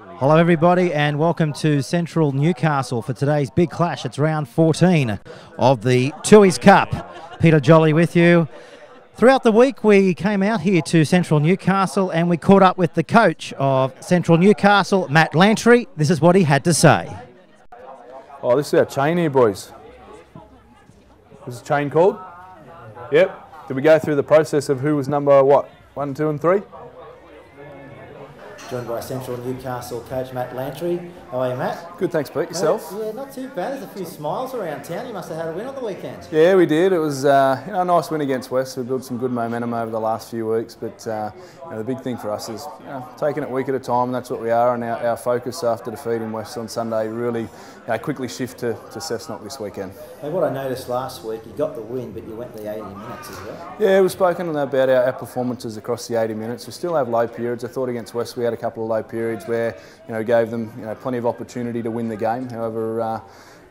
Hello everybody and welcome to Central Newcastle for today's big clash. It's round 14 of the Tooheys Cup. Peter Jolly with you. Throughout the week we came out here to Central Newcastle and we caught up with the coach of Central Newcastle, Matt Lantry. This is what he had to say. Oh, this is our chain here, boys. This is chain called? Yep. Did we go through the process of who was number, what, 1, 2 and 3? Joined by Central Newcastle coach Matt Lantry. How are you, Matt? Good, thanks, Pete. Yourself? Yeah, not too bad. There's a few smiles around town. You must have had a win on the weekend. Yeah, we did. It was a nice win against West. We built some good momentum over the last few weeks, but the big thing for us is taking it week at a time, and that's what we are. And our focus after defeating West on Sunday really quickly shift to Cessnock this weekend. Hey, what I noticed last week, you got the win, but you went the 80 minutes as well. Yeah, we've spoken about our performances across the 80 minutes. We still have low periods. I thought against West we had a couple of low periods where gave them plenty of opportunity to win the game. However, at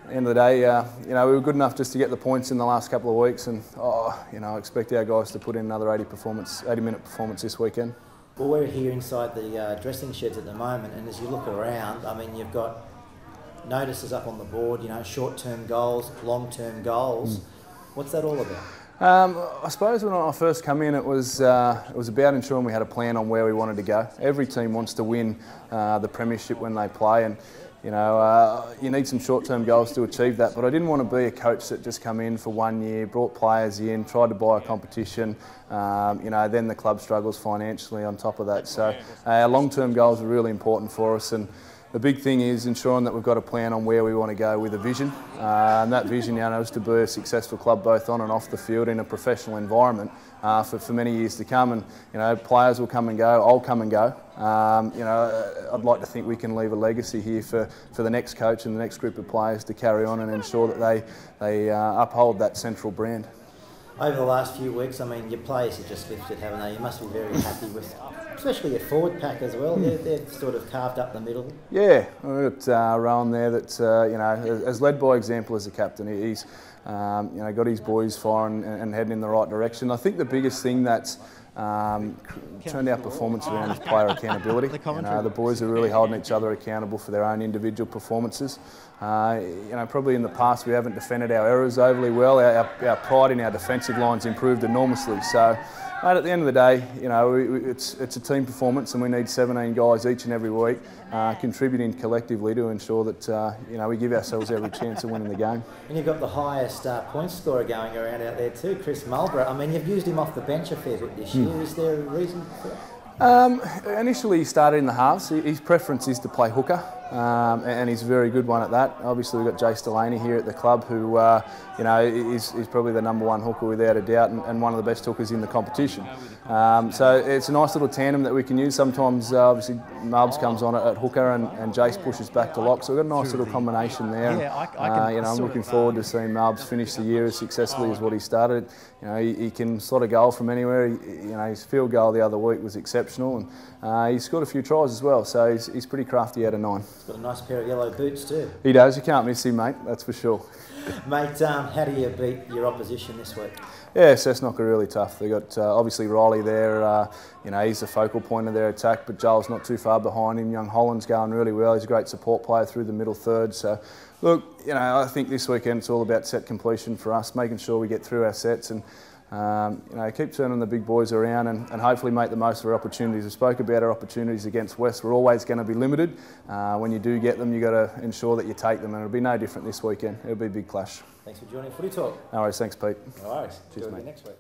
the end of the day, we were good enough just to get the points in the last couple of weeks, and I expect our guys to put in another 80-minute performance this weekend. Well, we're here inside the dressing sheds at the moment, and as you look around, I mean, you've got notices up on the board. Short-term goals, long-term goals. What's that all about? I suppose when I first come in, it was about ensuring we had a plan on where we wanted to go. Every team wants to win the premiership when they play, and you need some short-term goals to achieve that. But I didn't want to be a coach that just come in for 1 year, brought players in, tried to buy a competition. Then the club struggles financially on top of that. So our long-term goals are really important for us, and the big thing is ensuring that we've got a plan on where we want to go with a vision, and that vision is to be a successful club both on and off the field in a professional environment for many years to come. And players will come and go, I'll come and go. I'd like to think we can leave a legacy here for the next coach and the next group of players to carry on and ensure that they uphold that central brand. Over the last few weeks, I mean, your players have just lifted, haven't they? You must be very happy with, especially your forward pack as well. They're sort of carved up the middle. Yeah, we've got Rowan there that's as led by example as a captain. He's got his boys firing and heading in the right direction. I think the biggest thing that's turned our performance around is player accountability. The boys are really holding each other accountable for their own individual performances. Probably in the past we haven't defended our errors overly well. Our pride in our defensive line's improved enormously. So, mate, at the end of the day, it's a team performance, and we need 17 guys each and every week contributing collectively to ensure that we give ourselves every chance of winning the game. And you've got the highest point scorer going around out there too, Chris Mulborough. I mean, you've used him off the bench a fair bit this year. Is there a reason for that? Initially he started in the halves. His preference is to play hooker, and he's a very good one at that. Obviously we've got Jace Delaney here at the club who is probably the #1 hooker without a doubt, and one of the best hookers in the competition. So it's a nice little tandem that we can use. Sometimes obviously Marbs comes on at hooker and Jace pushes back to lock, so we've got a nice little combination there. I'm looking forward to seeing Marbs finish the year as successfully as what he started. He can slot a goal from anywhere. His field goal the other week was exceptional, and he's scored a few tries as well, so he's pretty crafty out of 9. He's got a nice pair of yellow boots too. He does. You can't miss him, mate, that's for sure. Mate, how do you beat your opposition this week? Yeah, Cessnock are really tough. They've got obviously Riley there, he's the focal point of their attack, but Joel's not too far behind him. Young Holland's going really well. He's a great support player through the middle third. So, look, I think this weekend it's all about set completion for us, making sure we get through our sets and keep turning the big boys around and hopefully make the most of our opportunities. We spoke about our opportunities against West. We're always going to be limited. When you do get them, you've got to ensure that you take them, and it'll be no different this weekend. It'll be a big clash. Thanks for joining Footy Talk. No worries, thanks Pete. No worries. Cheers, mate. Next week.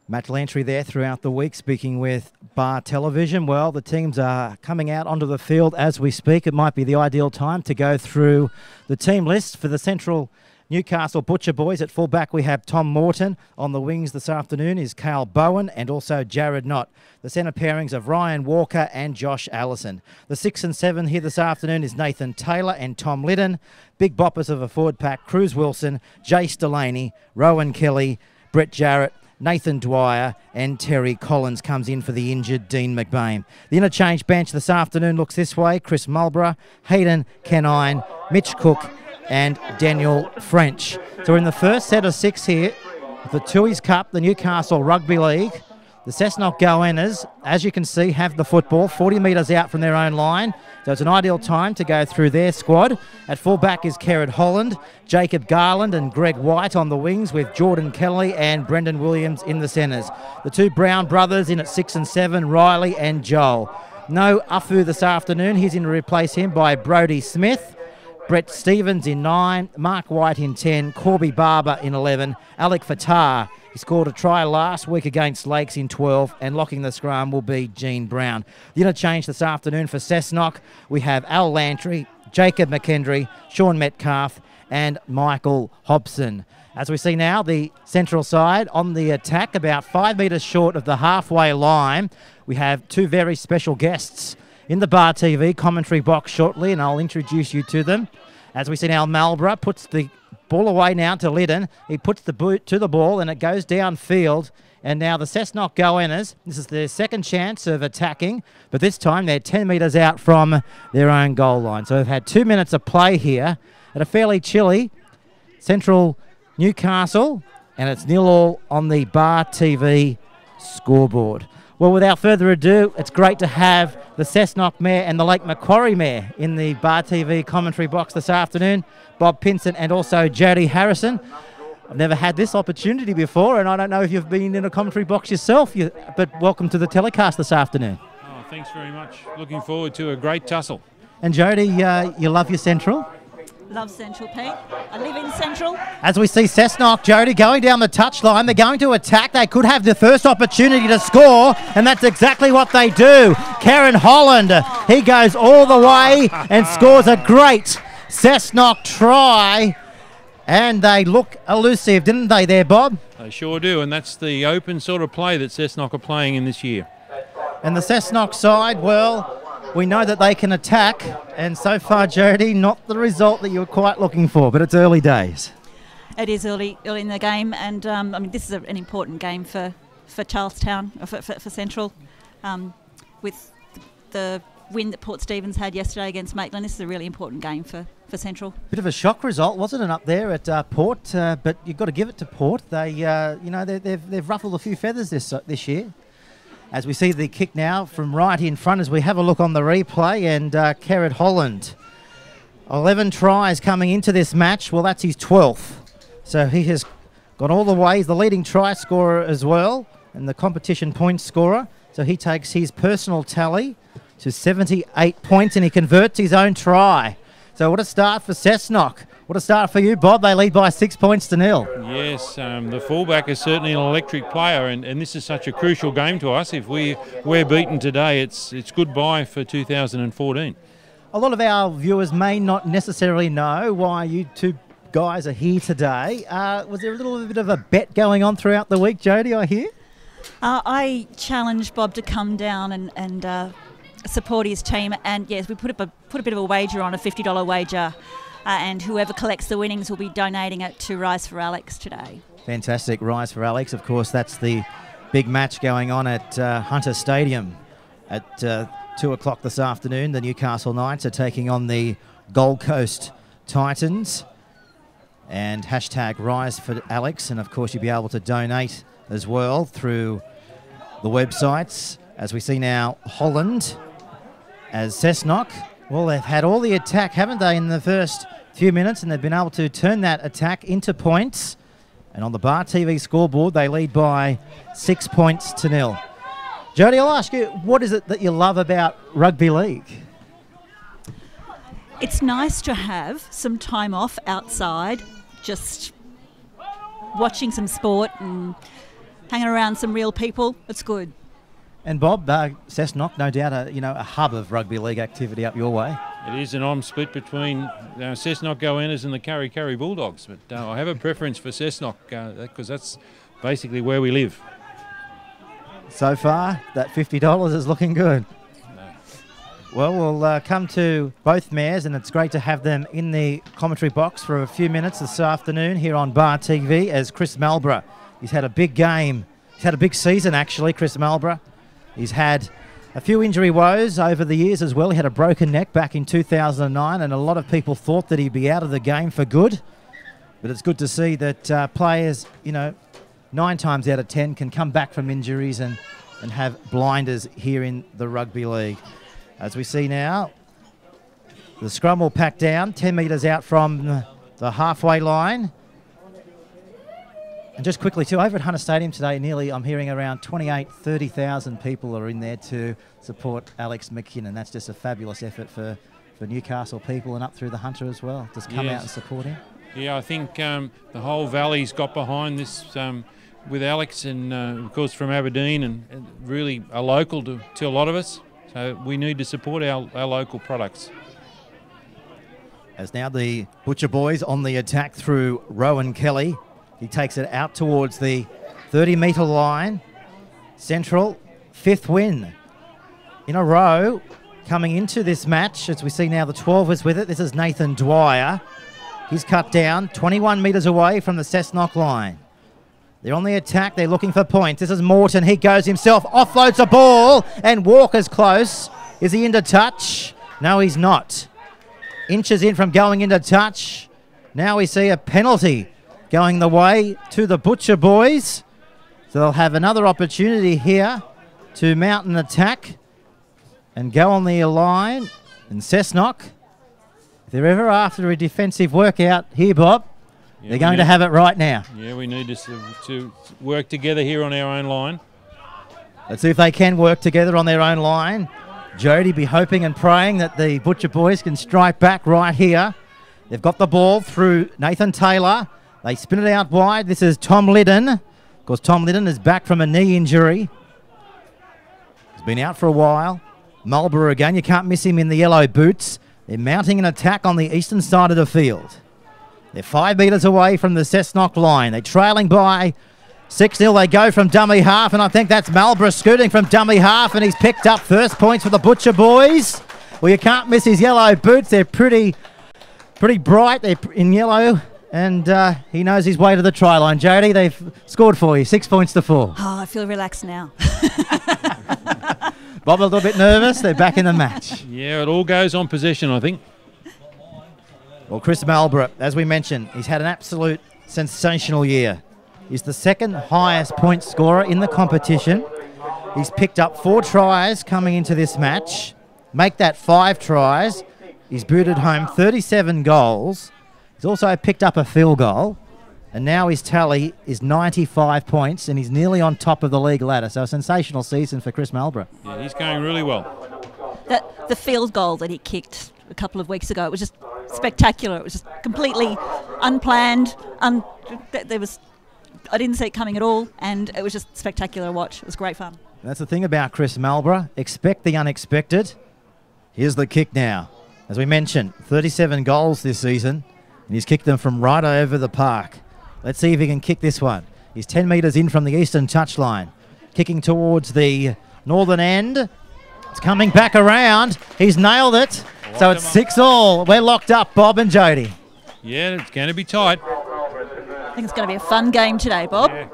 Matt Lantry there throughout the week speaking with Bar Television. Well, the teams are coming out onto the field as we speak. It might be the ideal time to go through the team list for the Central Newcastle Butcher Boys. At fullback we have Tom Morton. On the wings this afternoon is Cale Bowen and also Jared Knott. The centre pairings of Ryan Walker and Josh Allison. The 6 and 7 here this afternoon is Nathan Taylor and Tom Liddon. Big boppers of a forward pack, Cruz Wilson, Jace Delaney, Rowan Kelly, Brett Jarrett, Nathan Dwyer and Terry Collins comes in for the injured Dean McBain. The interchange bench this afternoon looks this way. Chris Mulborough, Hayden Canine, Mitch Cook and Daniel French. So we're in the first set of 6 here, the Tooheys Cup, the Newcastle Rugby League. The The Cessnock Goannas, as you can see, have the football 40 metres out from their own line. So it's an ideal time to go through their squad. At fullback is Kerrod Holland, Jacob Garland and Greg White on the wings, with Jordan Kelly and Brendan Williams in the centres. The two Brown brothers in at 6 and 7, Riley and Joel. No Afu this afternoon. He's in to replace him by Brodie Smith. Brett Stevens in 9, Mark White in 10, Corby Barber in 11, Alec Fattar. He scored a try last week against Lakes in 12, and locking the scrum will be Gene Brown. The interchange this afternoon for Cessnock, we have Al Lantry, Jacob McKendry, Sean Metcalf and Michael Hobson. As we see now, the central side on the attack, about 5 metres short of the halfway line. We have two very special guests in the Bar TV commentary box shortly, and I'll introduce you to them. As we see now, Marlborough puts the ball away now to Liddon. He puts the boot to the ball and it goes downfield. And now the Cessnock Goannas, this is their second chance of attacking, but this time they're 10 metres out from their own goal line. So they've had 2 minutes of play here at a fairly chilly Central Newcastle, and it's 0-0 on the Bar TV scoreboard. Well, without further ado, it's great to have the Cessnock Mayor and the Lake Macquarie Mayor in the Bar TV commentary box this afternoon, Bob Pinson and also Jody Harrison. I've never had this opportunity before, and I don't know if you've been in a commentary box yourself, but welcome to the telecast this afternoon. Oh, thanks very much. Looking forward to a great tussle. And Jody, you love your Central? Love Central, Pete. I live in Central. As we see Cessnock, Jody, going down the touchline, they're going to attack. They could have the first opportunity to score, and that's exactly what they do. Karen Holland, he goes all the way and scores a great Cessnock try. And they look elusive, didn't they there, Bob? They sure do, and that's the open sort of play that Cessnock are playing in this year. And the Cessnock side, well, we know that they can attack, and so far, Jody, not the result that you were quite looking for, but it's early days. It is early in the game, and I mean, this is an important game for Charlestown, for Central. With the win that Port Stephens had yesterday against Maitland, this is a really important game for Central. Bit of a shock result, wasn't it, up there at Port? But you've got to give it to Port. They, they've ruffled a few feathers this year. As we see the kick now from right in front, as we have a look on the replay, and Kerrod Holland, 11 tries coming into this match. Well, that's his 12th. So he has gone all the way. He's the leading try scorer as well, and the competition points scorer. So he takes his personal tally to 78 points, and he converts his own try. So what a start for Cessnock. What a start for you, Bob. They lead by 6 points to 0. Yes, the fullback is certainly an electric player, and this is such a crucial game to us. If we're beaten today, it's goodbye for 2014. A lot of our viewers may not necessarily know why you two guys are here today. Was there a little bit of a bet going on throughout the week, Jody, I hear? I challenged Bob to come down and support his team, and yes, we put a bit of a wager on, a $50 wager. And whoever collects the winnings will be donating it to Rise for Alex today. Fantastic. Rise for Alex. Of course, that's the big match going on at Hunter Stadium at 2 o'clock this afternoon. The Newcastle Knights are taking on the Gold Coast Titans. And hashtag Rise for Alex. And, of course, you'll be able to donate as well through the websites. As we see now, Holland as Cessnock. Well, they've had all the attack, haven't they, in the first few minutes, and they've been able to turn that attack into points. And on the Bar TV scoreboard, they lead by 6 points to 0. Jody, I'll ask you, what is it that you love about rugby league? It's nice to have some time off outside, just watching some sport and hanging around some real people. It's good. And Bob, Cessnock, no doubt a hub of rugby league activity up your way. It is, and I'm split between Cessnock Goannas and the Kurri Kurri Bulldogs, but I have a preference for Cessnock because that's basically where we live. So far, that $50 is looking good. No. Well, we'll come to both mayors, and it's great to have them in the commentary box for a few minutes this afternoon here on Bar TV as Chris Marlborough. He's had a big game. He's had a big season, actually, Chris Marlborough. He's had a few injury woes over the years as well. He had a broken neck back in 2009, and a lot of people thought that he'd be out of the game for good. But it's good to see that players, 9 times out of 10 can come back from injuries and and have blinders here in the rugby league. As we see now, the scrum will pack down 10 metres out from the halfway line. And just quickly too, over at Hunter Stadium today, nearly, I'm hearing around 30,000 people are in there to support Alex McKinnon. That's just a fabulous effort for Newcastle people and up through the Hunter as well. Just come out and support him. Yeah, I think the whole valley's got behind this with Alex, and of course from Aberdeen, and really a local to a lot of us. So we need to support our local products. As now the Butcher Boys on the attack through Rowan Kelly. He takes it out towards the 30-metre line. Central, 5th win in a row coming into this match. As we see now, the 12 is with it. This is Nathan Dwyer. He's cut down 21 metres away from the Cessnock line. They're on the attack. They're looking for points. This is Morton. He goes himself, offloads a ball, and Walker's close. Is he into touch? No, he's not. Inches in from going into touch. Now we see a penalty going the way to the Butcher Boys. So they'll have another opportunity here to mount an attack and go on the line. And Cessnock, if they're ever after a defensive workout here, Bob, they're going to have it right now. Yeah, we need to work together here on our own line. Let's see if they can work together on their own line. Jody be hoping and praying that the Butcher Boys can strike back right here. They've got the ball through Nathan Taylor. They spin it out wide. This is Tom Liddon. Of course, Tom Liddon is back from a knee injury. He's been out for a while. Marlborough again. You can't miss him in the yellow boots. They're mounting an attack on the eastern side of the field. They're 5 metres away from the Cessnock line. They're trailing by 6-0. They go from dummy half, and I think that's Marlborough scooting from dummy half, and he's picked up first points for the Butcher Boys. Well, you can't miss his yellow boots. They're pretty bright. They're in yellow. And he knows his way to the try line. Jody, they've scored for you, 6 points to 4. Oh, I feel relaxed now. Bob a little bit nervous. They're back in the match. Yeah, it all goes on possession, I think. Well, Chris Marlborough, as we mentioned, he's had an absolute sensational year. He's the second highest point scorer in the competition. He's picked up 4 tries coming into this match. Make that 5 tries. He's booted home 37 goals. He's also picked up a field goal, and now his tally is 95 points, and he's nearly on top of the league ladder. So a sensational season for Chris Marlborough. Yeah, he's going really well. The field goal that he kicked a couple of weeks ago, it was just spectacular. It was just completely unplanned. I didn't see it coming at all, and it was just spectacular to watch. It was great fun. That's the thing about Chris Marlborough. Expect the unexpected. Here's the kick now. As we mentioned, 37 goals this season. And he's kicked them from right over the park. Let's see if he can kick this one. He's 10 metres in from the eastern touchline. Kicking towards the northern end. It's coming back around. He's nailed it. So it's 6-all. We're locked up, Bob and Jody. Yeah, it's going to be tight. I think it's going to be a fun game today, Bob. Yeah.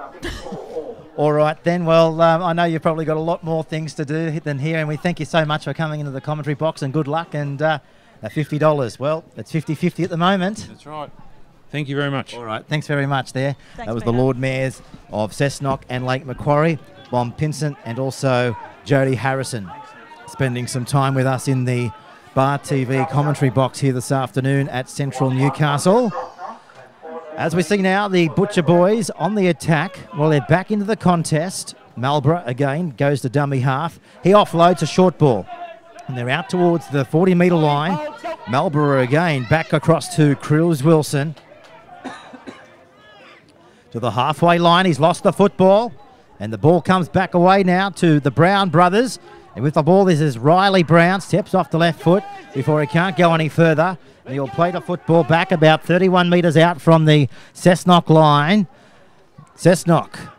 All right then. Well, I know you've probably got a lot more things to do than here, and we thank you so much for coming into the commentary box, and good luck. And $50. Well, it's 50-50 at the moment. That's right. Thank you very much. All right. Thanks very much there. Thanks, that was Peter. the Lord Mayors of Cessnock and Lake Macquarie, Bon Pinsent, and also Jody Harrison, spending some time with us in the Bar TV commentary box here this afternoon at Central Newcastle. As we see now, the Butcher Boys on the attack. Well, they're back into the contest. Marlborough again goes to dummy half. He offloads a short ball. And they're out towards the 40-metre line. Marlborough again back across to Cruz Wilson. To the halfway line, he's lost the football. And the ball comes back away now to the Brown brothers. And with the ball, this is Riley Brown. Steps off the left foot before he can't go any further. And he'll play the football back about 31 metres out from the Cessnock line. Cessnock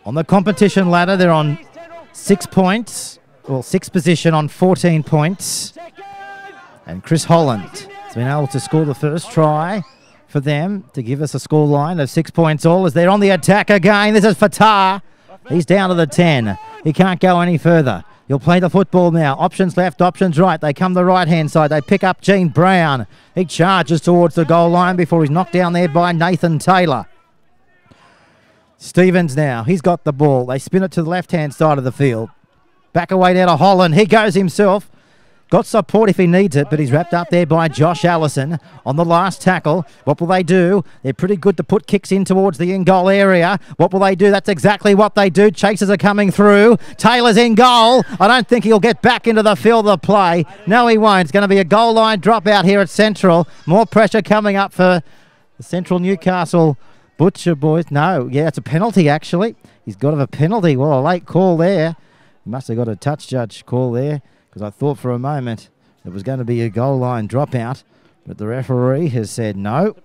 on the competition ladder. They're on 6 points. Well, 6th position on 14 points. And Chris Holland has been able to score the first try for them to give us a score line of 6 points all as they're on the attack again. This is Fatah. He's down to the 10. He can't go any further. He'll play the football now. Options left, options right. They come the right-hand side. They pick up Gene Brown. He charges towards the goal line before he's knocked down there by Nathan Taylor. Stevens now. He's got the ball. They spin it to the left-hand side of the field. Back away down to Holland. He goes himself. Got support if he needs it, but he's wrapped up there by Josh Allison on the last tackle. What will they do? They're pretty good to put kicks in towards the in-goal area. What will they do? That's exactly what they do. Chasers are coming through. Taylor's in goal. I don't think he'll get back into the field of play. No, he won't. It's going to be a goal line dropout here at Central. More pressure coming up for the Central Newcastle Butcher boys. No, yeah, it's a penalty, actually. He's got a penalty. Well, a late call there. He must have got a touch judge call there, because I thought for a moment it was going to be a goal line dropout, but the referee has said no,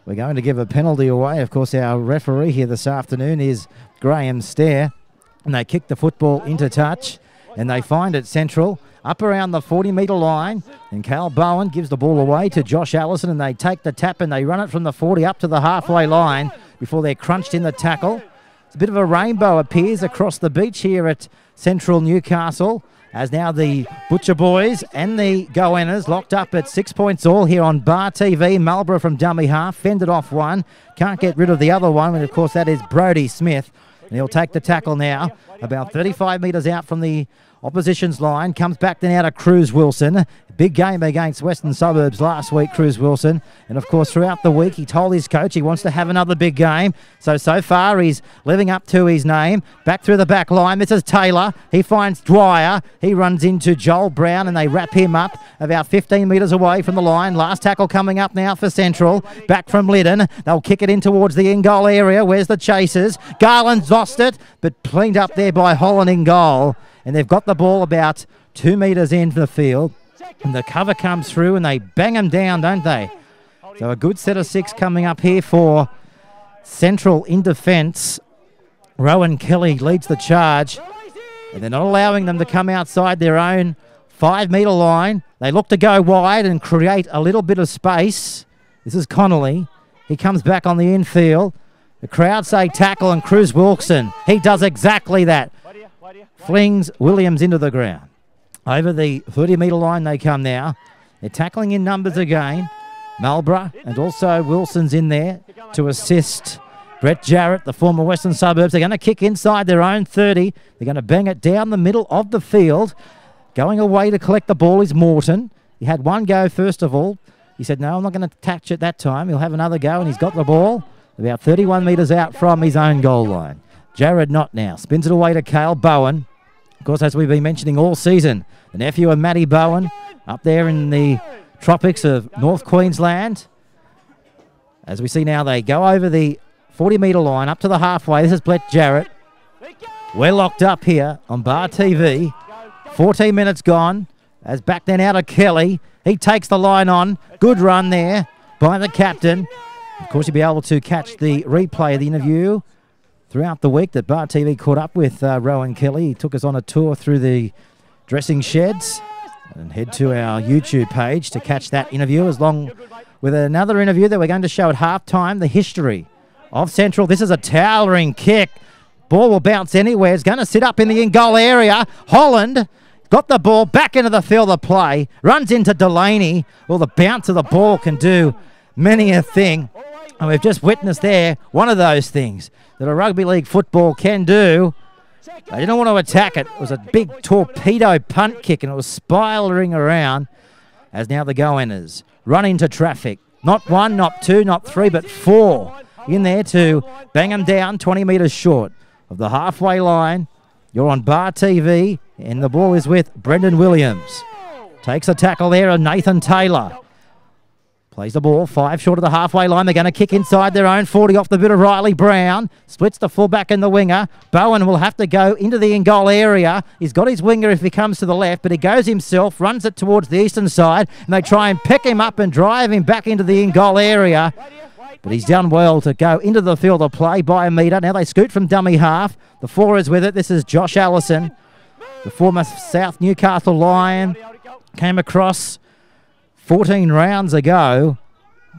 we're going to give a penalty away. Of course, our referee here this afternoon is Graham Stair, and they kick the football into touch, and they find it Central up around the 40-metre line, and Cal Bowen gives the ball away to Josh Allison, and they take the tap and they run it from the 40 up to the halfway line before they're crunched in the tackle. It's a bit of a rainbow appears across the beach here at Central Newcastle, as now the Butcher boys and the Goannas locked up at 6 points all here on Bar TV. Marlborough from dummy half, fended off one. Can't get rid of the other one, and of course that is Brodie Smith. And he'll take the tackle now, about 35 metres out from the opposition's line. Comes back then out of Cruz Wilson. Big game against Western Suburbs last week, Cruz Wilson. And of course, throughout the week, he told his coach he wants to have another big game. So far, he's living up to his name. Back through the back line, this is Taylor. He finds Dwyer. He runs into Joel Brown, and they wrap him up about 15 metres away from the line. Last tackle coming up now for Central. Back from Liddon. They'll kick it in towards the in-goal area. Where's the chasers? Garland's lost it, but cleaned up there by Holland in goal. And they've got the ball about 2 metres into the field. And the cover comes through and they bang them down, don't they? So a good set of 6 coming up here for Central in defence. Rowan Kelly leads the charge. And they're not allowing them to come outside their own 5-metre line. They look to go wide and create a little bit of space. This is Connolly. He comes back on the infield. The crowd say tackle, and Cruz Wilson, he does exactly that. Flings Williams into the ground. Over the 30-metre line they come now. They're tackling in numbers again. Marlborough and also Wilson's in there to assist Brett Jarrett, the former Western Suburbs. They're going to kick inside their own 30. They're going to bang it down the middle of the field. Going away to collect the ball is Morton. He had one go first of all. He said, no, I'm not going to catch it that time. He'll have another go, and he's got the ball about 31 metres out from his own goal line. Jared Knott now spins it away to Cale Bowen. Of course, as we've been mentioning all season, the nephew of Matty Bowen up there in the tropics of North Queensland. As we see now, they go over the 40-metre line up to the halfway. This is Brett Jarrett. We're locked up here on Bar TV. 14 minutes gone. As back then out of Kelly. He takes the line on. Good run there by the captain. Of course, you'll be able to catch the replay of the interview throughout the week that Bar TV caught up with Rowan Kelly. He took us on a tour through the dressing sheds, and head to our YouTube page to catch that interview, as long with another interview that we're going to show at halftime, the history of Central. This is a towering kick. Ball will bounce anywhere. It's going to sit up in the in-goal area. Holland got the ball back into the field of play, runs into Delaney. Well, the bounce of the ball can do many a thing, and we've just witnessed there one of those things that a rugby league football can do. They didn't want to attack it. It was a big torpedo punt kick, and it was spiralling around as now the Goannas run into traffic. Not 1, not 2, not 3, but 4 in there to bang them down 20 metres short of the halfway line. You're on Bar TV, and the ball is with Brendan Williams. Takes a tackle there of Nathan Taylor. Plays the ball 5 short of the halfway line. They're going to kick inside their own 40 off the bit of Riley Brown. Splits the fullback and the winger. Bowen will have to go into the in-goal area. He's got his winger if he comes to the left, but he goes himself, runs it towards the eastern side, and they try and pick him up and drive him back into the in-goal area. But he's done well to go into the field of play by a metre. Now they scoot from dummy half. The 4 is with it. This is Josh Allison, the former South Newcastle Lion. Came across 14 rounds ago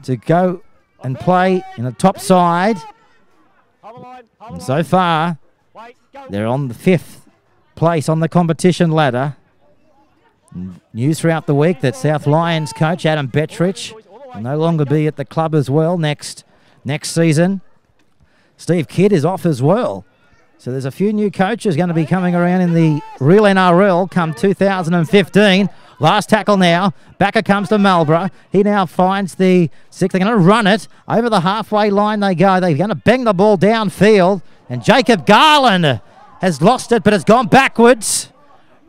to go and play in a top side. And so far, they're on the 5th place on the competition ladder. News throughout the week that South Lions coach Adam Bettrich will no longer be at the club as well next season. Steve Kidd is off as well. So there's a few new coaches going to be coming around in the real NRL come 2015. Last tackle now. Backer comes to Marlborough. He now finds the 6. They're going to run it. Over the halfway line they go. They're going to bang the ball downfield. And Jacob Garland has lost it, but it's gone backwards.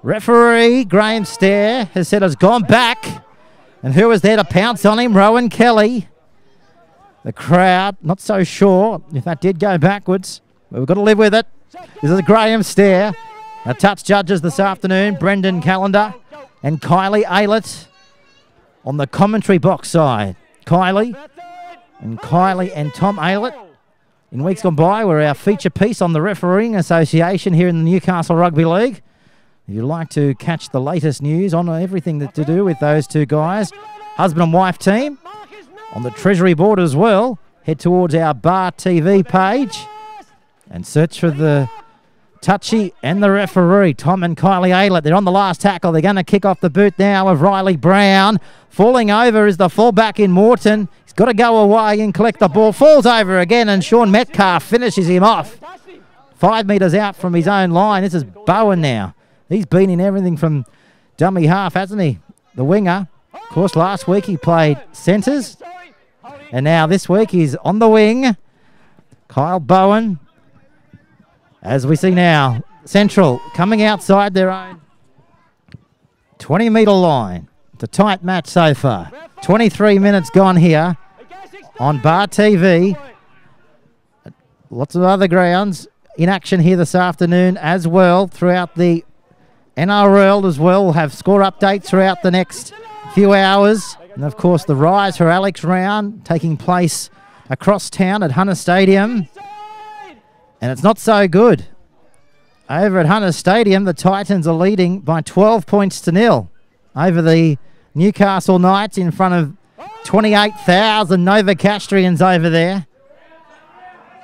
Referee Graham Stair has said it's gone back. And who was there to pounce on him? Rowan Kelly. The crowd, not so sure if that did go backwards, but we've got to live with it. This is Graham Stair. Our touch judges this afternoon, Brendan Callender and Kylie Aylett on the commentary box side. Kylie and Tom Aylett in weeks gone by were our feature piece on the Refereeing Association here in the Newcastle Rugby League. If you'd like to catch the latest news on everything to do with those two guys, husband and wife team, on the Treasury board as well, head towards our Bar TV page and search for the touchy and the referee, Tom and Kylie Aylett. They're on the last tackle. They're going to kick off the boot now of Riley Brown. Falling over is the fullback in Morton. He's got to go away and collect the ball. Falls over again, and Sean Metcalf finishes him off. 5 metres out from his own line. This is Bowen now. He's been in everything from dummy half, hasn't he? The winger. Of course, last week he played centres. And now this week he's on the wing. Kyle Bowen. As we see now, Central coming outside their own 20-metre line. It's a tight match so far. 23 minutes gone here on Bar TV. Lots of other grounds in action here this afternoon as well throughout the NRL as well. We'll have score updates throughout the next few hours. And, of course, the Rise for Alex round taking place across town at Hunter Stadium. And it's not so good. Over at Hunter Stadium, the Titans are leading by 12 points to 0 over the Newcastle Knights in front of 28,000 Novocastrians over there.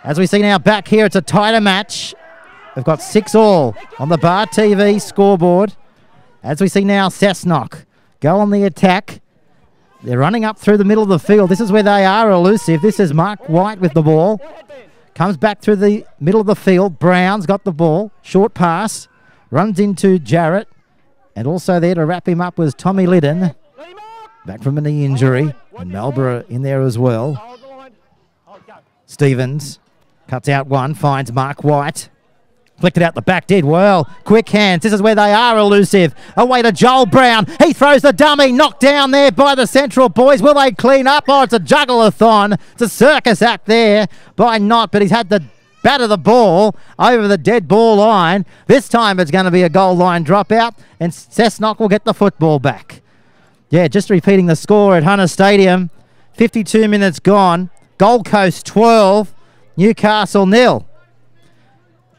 As we see now back here, it's a tighter match. We've got 6-all on the Bar TV scoreboard. As we see now, Cessnock go on the attack. They're running up through the middle of the field. This is where they are elusive. This is Mark White with the ball. Comes back through the middle of the field. Brown's got the ball. Short pass. Runs into Jarrett. And also there to wrap him up was Tommy Liddon. Back from a knee injury. And Marlborough in there as well. Stevens cuts out one. Finds Mark White. Flicked it out the back, did well. Quick hands. This is where they are elusive. Away to Joel Brown. He throws the dummy. Knocked down there by the Central boys. Will they clean up? Oh, it's a juggalathon. It's a circus act there by Knott, but he's had to batter the ball over the dead ball line. This time it's going to be a goal line dropout, and Cessnock will get the football back. Yeah, just repeating the score at Hunter Stadium. 52 minutes gone. Gold Coast 12, Newcastle 0.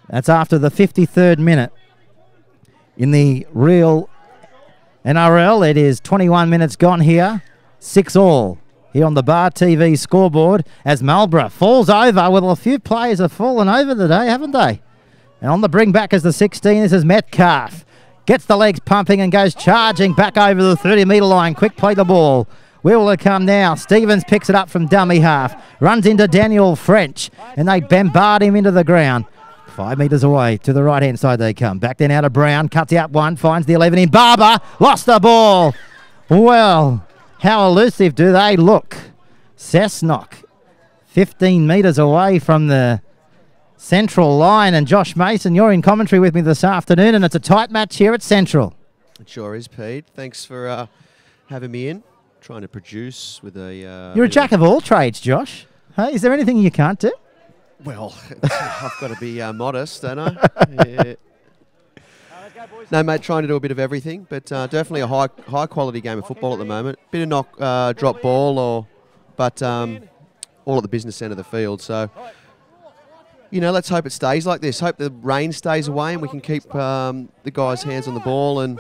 That's after the 53rd minute. In the real NRL, it is 21 minutes gone here. 6-all here on the Bar TV scoreboard as Marlborough falls over. Well, a few players have fallen over today, haven't they? And on the bring back as the 16, this is Metcalf. Gets the legs pumping and goes charging back over the 30-metre line. Quick play the ball. Where will it come now? Stevens picks it up from dummy half. Runs into Daniel French. And they bombard him into the ground. 5 metres away to the right-hand side they come. Back then out of Brown. Cuts out one. Finds the 11 in Barber. Lost the ball. Well, how elusive do they look? Cessnock, 15 metres away from the Central line. And Josh Mason, you're in commentary with me this afternoon, and it's a tight match here at Central. It sure is, Pete. Thanks for having me in. Trying to produce with a... You're a jack of all trades, Josh. Hey, is there anything you can't do? Well, I've got to be modest, don't I? Yeah. No, mate, trying to do a bit of everything, but definitely a high quality game of football at the moment. Bit of drop ball, but all at the business end of the field. So, you know, let's hope it stays like this. Hope the rain stays away and we can keep the guys' hands on the ball and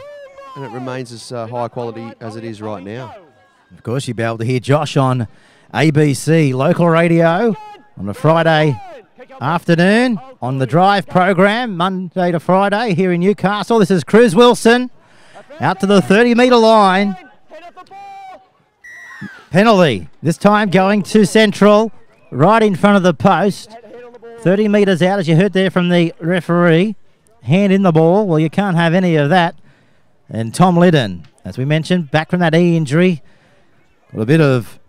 it remains as high quality as it is right now. Of course, you'll be able to hear Josh on ABC local radio on a Friday afternoon on the Drive program, Monday to Friday here in Newcastle. This is Cruz Wilson out to the 30-metre line. Penalty, this time going to Central, right in front of the post. 30 metres out, as you heard there from the referee. Hand in the ball. Well, you can't have any of that. And Tom Liddon, as we mentioned, back from that knee injury. Got a bit of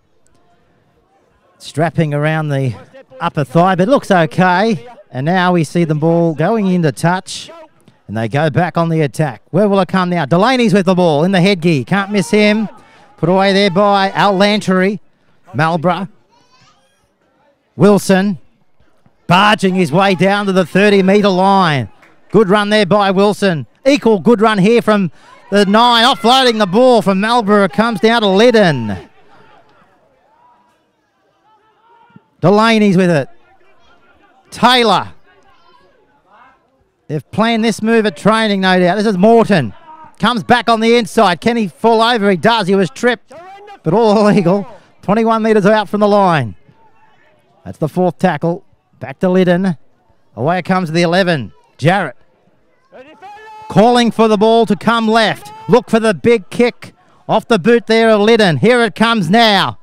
strapping around the upper thigh, but it looks okay. And now we see the ball going into touch. And they go back on the attack. Where will it come now? Delaney's with the ball in the headgear. Can't miss him. Put away there by Al Lantry. Malborough. Wilson. Barging his way down to the 30-metre line. Good run there by Wilson. Equal good run here from the 9. Offloading the ball from Marlborough. Comes down to Liddon. Delaney's with it. Taylor. They've planned this move at training, no doubt. This is Morton. Comes back on the inside. Can he fall over? He does. He was tripped, but all illegal. 21 metres out from the line. That's the 4th tackle. Back to Liddon. Away it comes to the 11. Jarrett. Calling for the ball to come left. Look for the big kick off the boot there of Liddon. Here it comes now.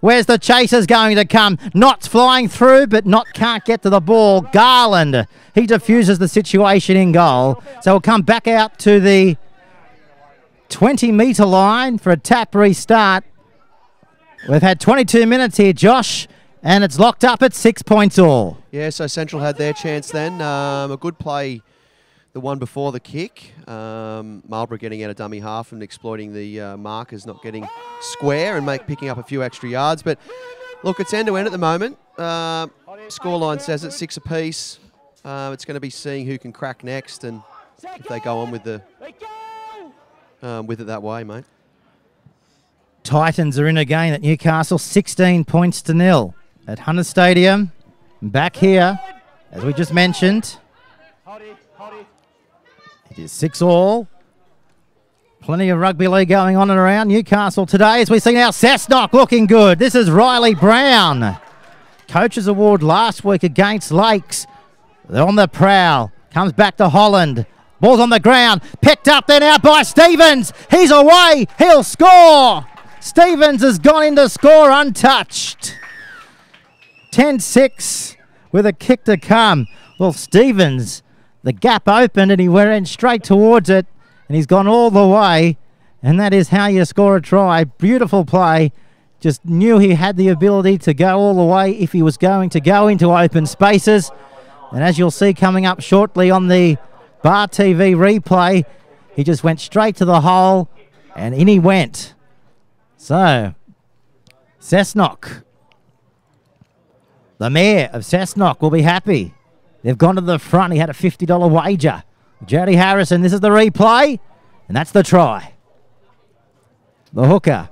Where's the chasers going to come? Knott's flying through, but Knott can't get to the ball. Garland, he diffuses the situation in goal. So we'll come back out to the 20-metre line for a tap restart. We've had 22 minutes here, Josh, and it's locked up at 6 points all. Yeah, so Central had their chance then. A good play, the one before the kick. Marlborough getting out a dummy half and exploiting the markers not getting square and picking up a few extra yards. But look, it's end-to-end at the moment. Scoreline says it's 6 apiece. It's going to be seeing who can crack next and if they go on with it that way, mate. Titans are in again at Newcastle, 16 points to 0 at Hunter Stadium. Back here, as we just mentioned, it is 6 all. Plenty of rugby league going on and around Newcastle today, as we see now Cessnock looking good. This is Riley Brown. Coaches Award last week against Lakes. They're on the prowl. Comes back to Holland. Ball's on the ground. Picked up then out by Stevens. He's away. He'll score. Stevens has gone in to score untouched. 10-6 with a kick to come. Well, Stevens, the gap opened and he went in straight towards it and he's gone all the way, and that is how you score a try. Beautiful play. Just knew he had the ability to go all the way if he was going to go into open spaces. And as you'll see coming up shortly on the Bar TV replay, he just went straight to the hole and in he went. So, Cessnock, the mayor of Cessnock, will be happy. They've gone to the front. He had a $50 wager. Jody Harrison, this is the replay, and that's the try. The hooker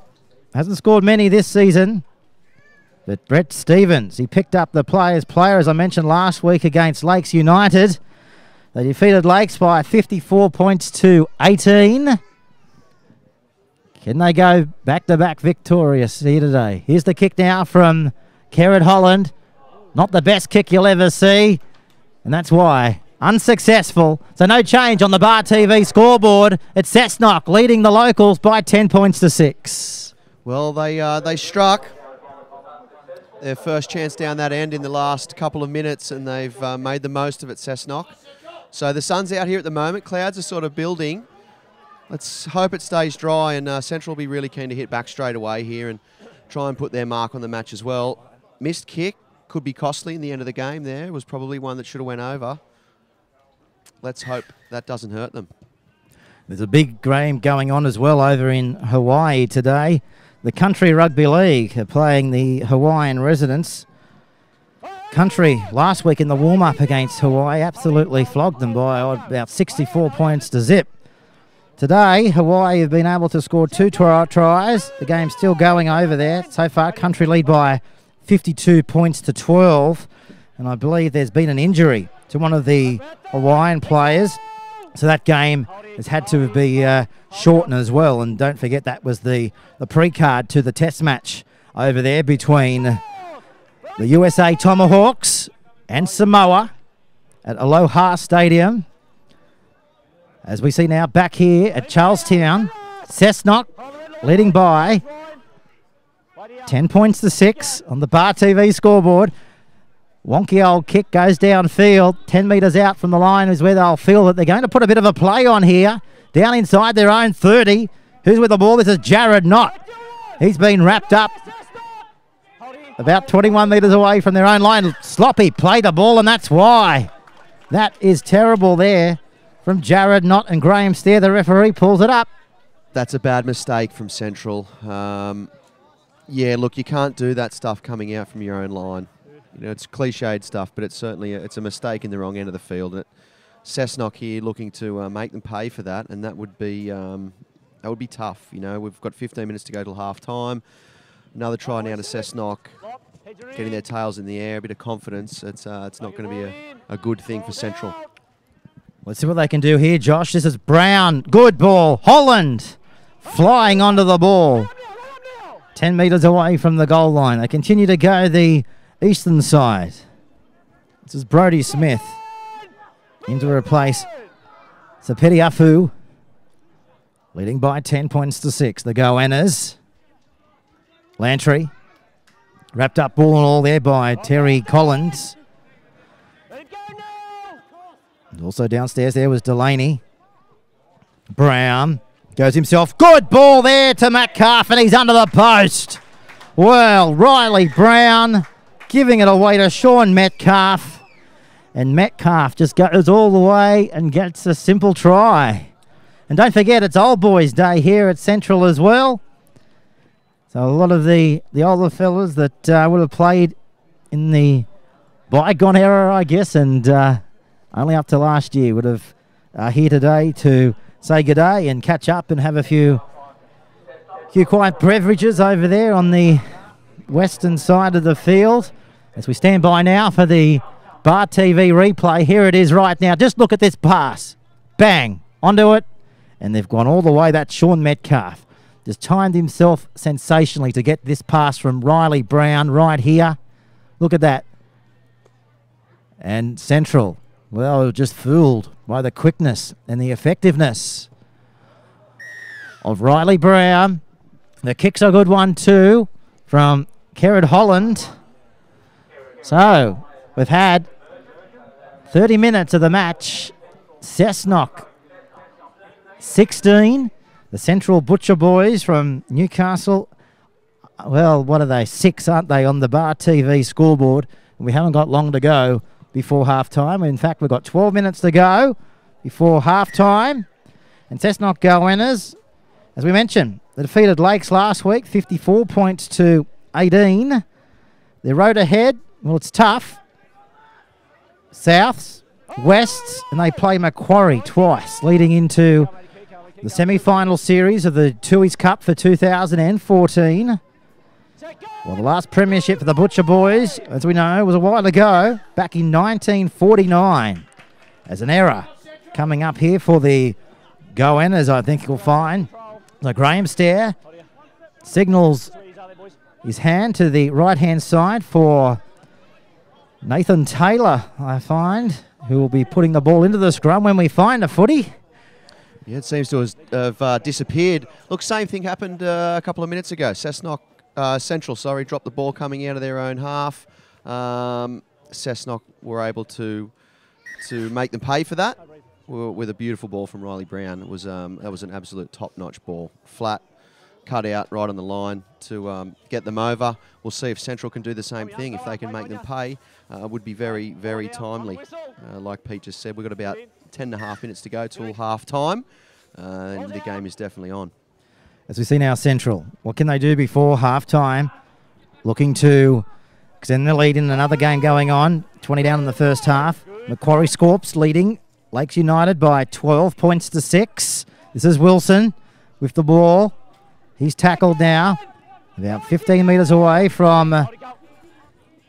hasn't scored many this season, but Brett Stevens, he picked up the player's player, as I mentioned last week against Lakes United. They defeated Lakes by 54 points to 18. Can they go back-to-back victorious here today? Here's the kick now from Kerrod Holland. Not the best kick you'll ever see, and that's why. Unsuccessful. So no change on the Bar TV scoreboard. It's Cessnock leading the locals by 10 points to 6. Well, they struck their first chance down that end in the last couple of minutes, and they've made the most of it, Cessnock. So the sun's out here at the moment. Clouds are sort of building. Let's hope it stays dry, and Central will be really keen to hit back straight away here and try and put their mark on the match as well. Missed kick could be costly in the end of the game there. It was probably one that should have went over. Let's hope that doesn't hurt them. There's a big game going on as well over in Hawaii today. The Country Rugby League are playing the Hawaiian residents. Country last week in the warm-up against Hawaii absolutely flogged them by about 64 points to zip. Today, Hawaii have been able to score 2 tries. The game's still going over there. So far, Country lead by 52 points to 12. And I believe there's been an injury to one of the Hawaiian players. So that game has had to be shortened as well. And don't forget that was the pre-card to the test match over there between the USA Tomahawks and Samoa at Aloha Stadium. As we see now back here at Charlestown, Cessnock leading by 10 points to 6 on the Bar TV scoreboard. Wonky old kick goes downfield. 10 metres out from the line is where they'll feel that they're going to put a bit of a play on here. Down inside their own 30. Who's with the ball? This is Jared Knott. He's been wrapped up about 21 metres away from their own line. Sloppy played the ball, and that's why. That is terrible there from Jared Knott, and Graham Stair, the referee, pulls it up. That's a bad mistake from Central. Yeah, look, you can't do that stuff coming out from your own line. You know, it's cliched stuff, but it's certainly it's a mistake in the wrong end of the field. And Cessnock here looking to make them pay for that, and that would be tough. You know, we've got 15 minutes to go till half time. Another try now to Cessnock, getting their tails in the air, a bit of confidence. It's not going to be a good thing for Central. Let's see what they can do here, Josh. This is Brown. Good ball. Holland flying onto the ball. 10 metres away from the goal line. They continue to go the eastern side. This is Brodie Smith in to replace Sapetiafu, leading by 10 points to 6. The Goannas. Lantry. Wrapped up ball and all there by Terry Collins. And also downstairs there was Delaney. Brown goes himself. Good ball there to Metcalf, and he's under the post. Well, Riley Brown giving it away to Sean Metcalf. And Metcalf just goes all the way and gets a simple try. And don't forget, it's Old Boys Day here at Central as well. So a lot of the older fellas that would have played in the bygone era, I guess, and only up to last year would have here today to say good day and catch up and have a few quiet beverages over there on the western side of the field. As we stand by now for the Bar TV replay, here it is right now. Just look at this pass. Bang, onto it. And they've gone all the way. That's Sean Metcalf. Just timed himself sensationally to get this pass from Riley Brown right here. Look at that. And Central, well, just fooled by the quickness and the effectiveness of Riley Brown. The kick's a good one too from Kerrod Holland. So we've had 30 minutes of the match. Cessnock 16. The Central Butcher Boys from Newcastle, well, what are they? 6, aren't they, on the Bar TV scoreboard? And we haven't got long to go before half-time. In fact, we've got 12 minutes to go before half-time. And Cessnock Goannas, as we mentioned, they defeated Lakes last week, 54 points to 18. Their road ahead, well, it's tough. Souths, Wests, and they play Macquarie twice, leading into the semi-final series of the Tooheys Cup for 2014. Well, the last premiership for the Butcher Boys, as we know, was a while ago, back in 1949. As an error coming up here for the Goannas, I think you'll find. So Graham Stair signals his hand to the right-hand side for Nathan Taylor, I find, who will be putting the ball into the scrum when we find a footy. Yeah, it seems to have disappeared. Look, same thing happened a couple of minutes ago. Cessnock, Central, dropped the ball coming out of their own half. Cessnock were able to make them pay for that with a beautiful ball from Riley Brown. It was that was an absolute top-notch ball, flat, cut out right on the line to get them over. We'll see if Central can do the same thing. If they can make them pay, it would be very, very timely. Like Pete just said, we've got about 10.5 minutes to go till half-time, and the game is definitely on. As we see now, Central, what can they do before half-time? Looking to extend the lead in another game going on. 20 down in the first half. Macquarie Scorps leading Lakes United by 12 points to 6. This is Wilson with the ball. He's tackled now, about 15 metres away from the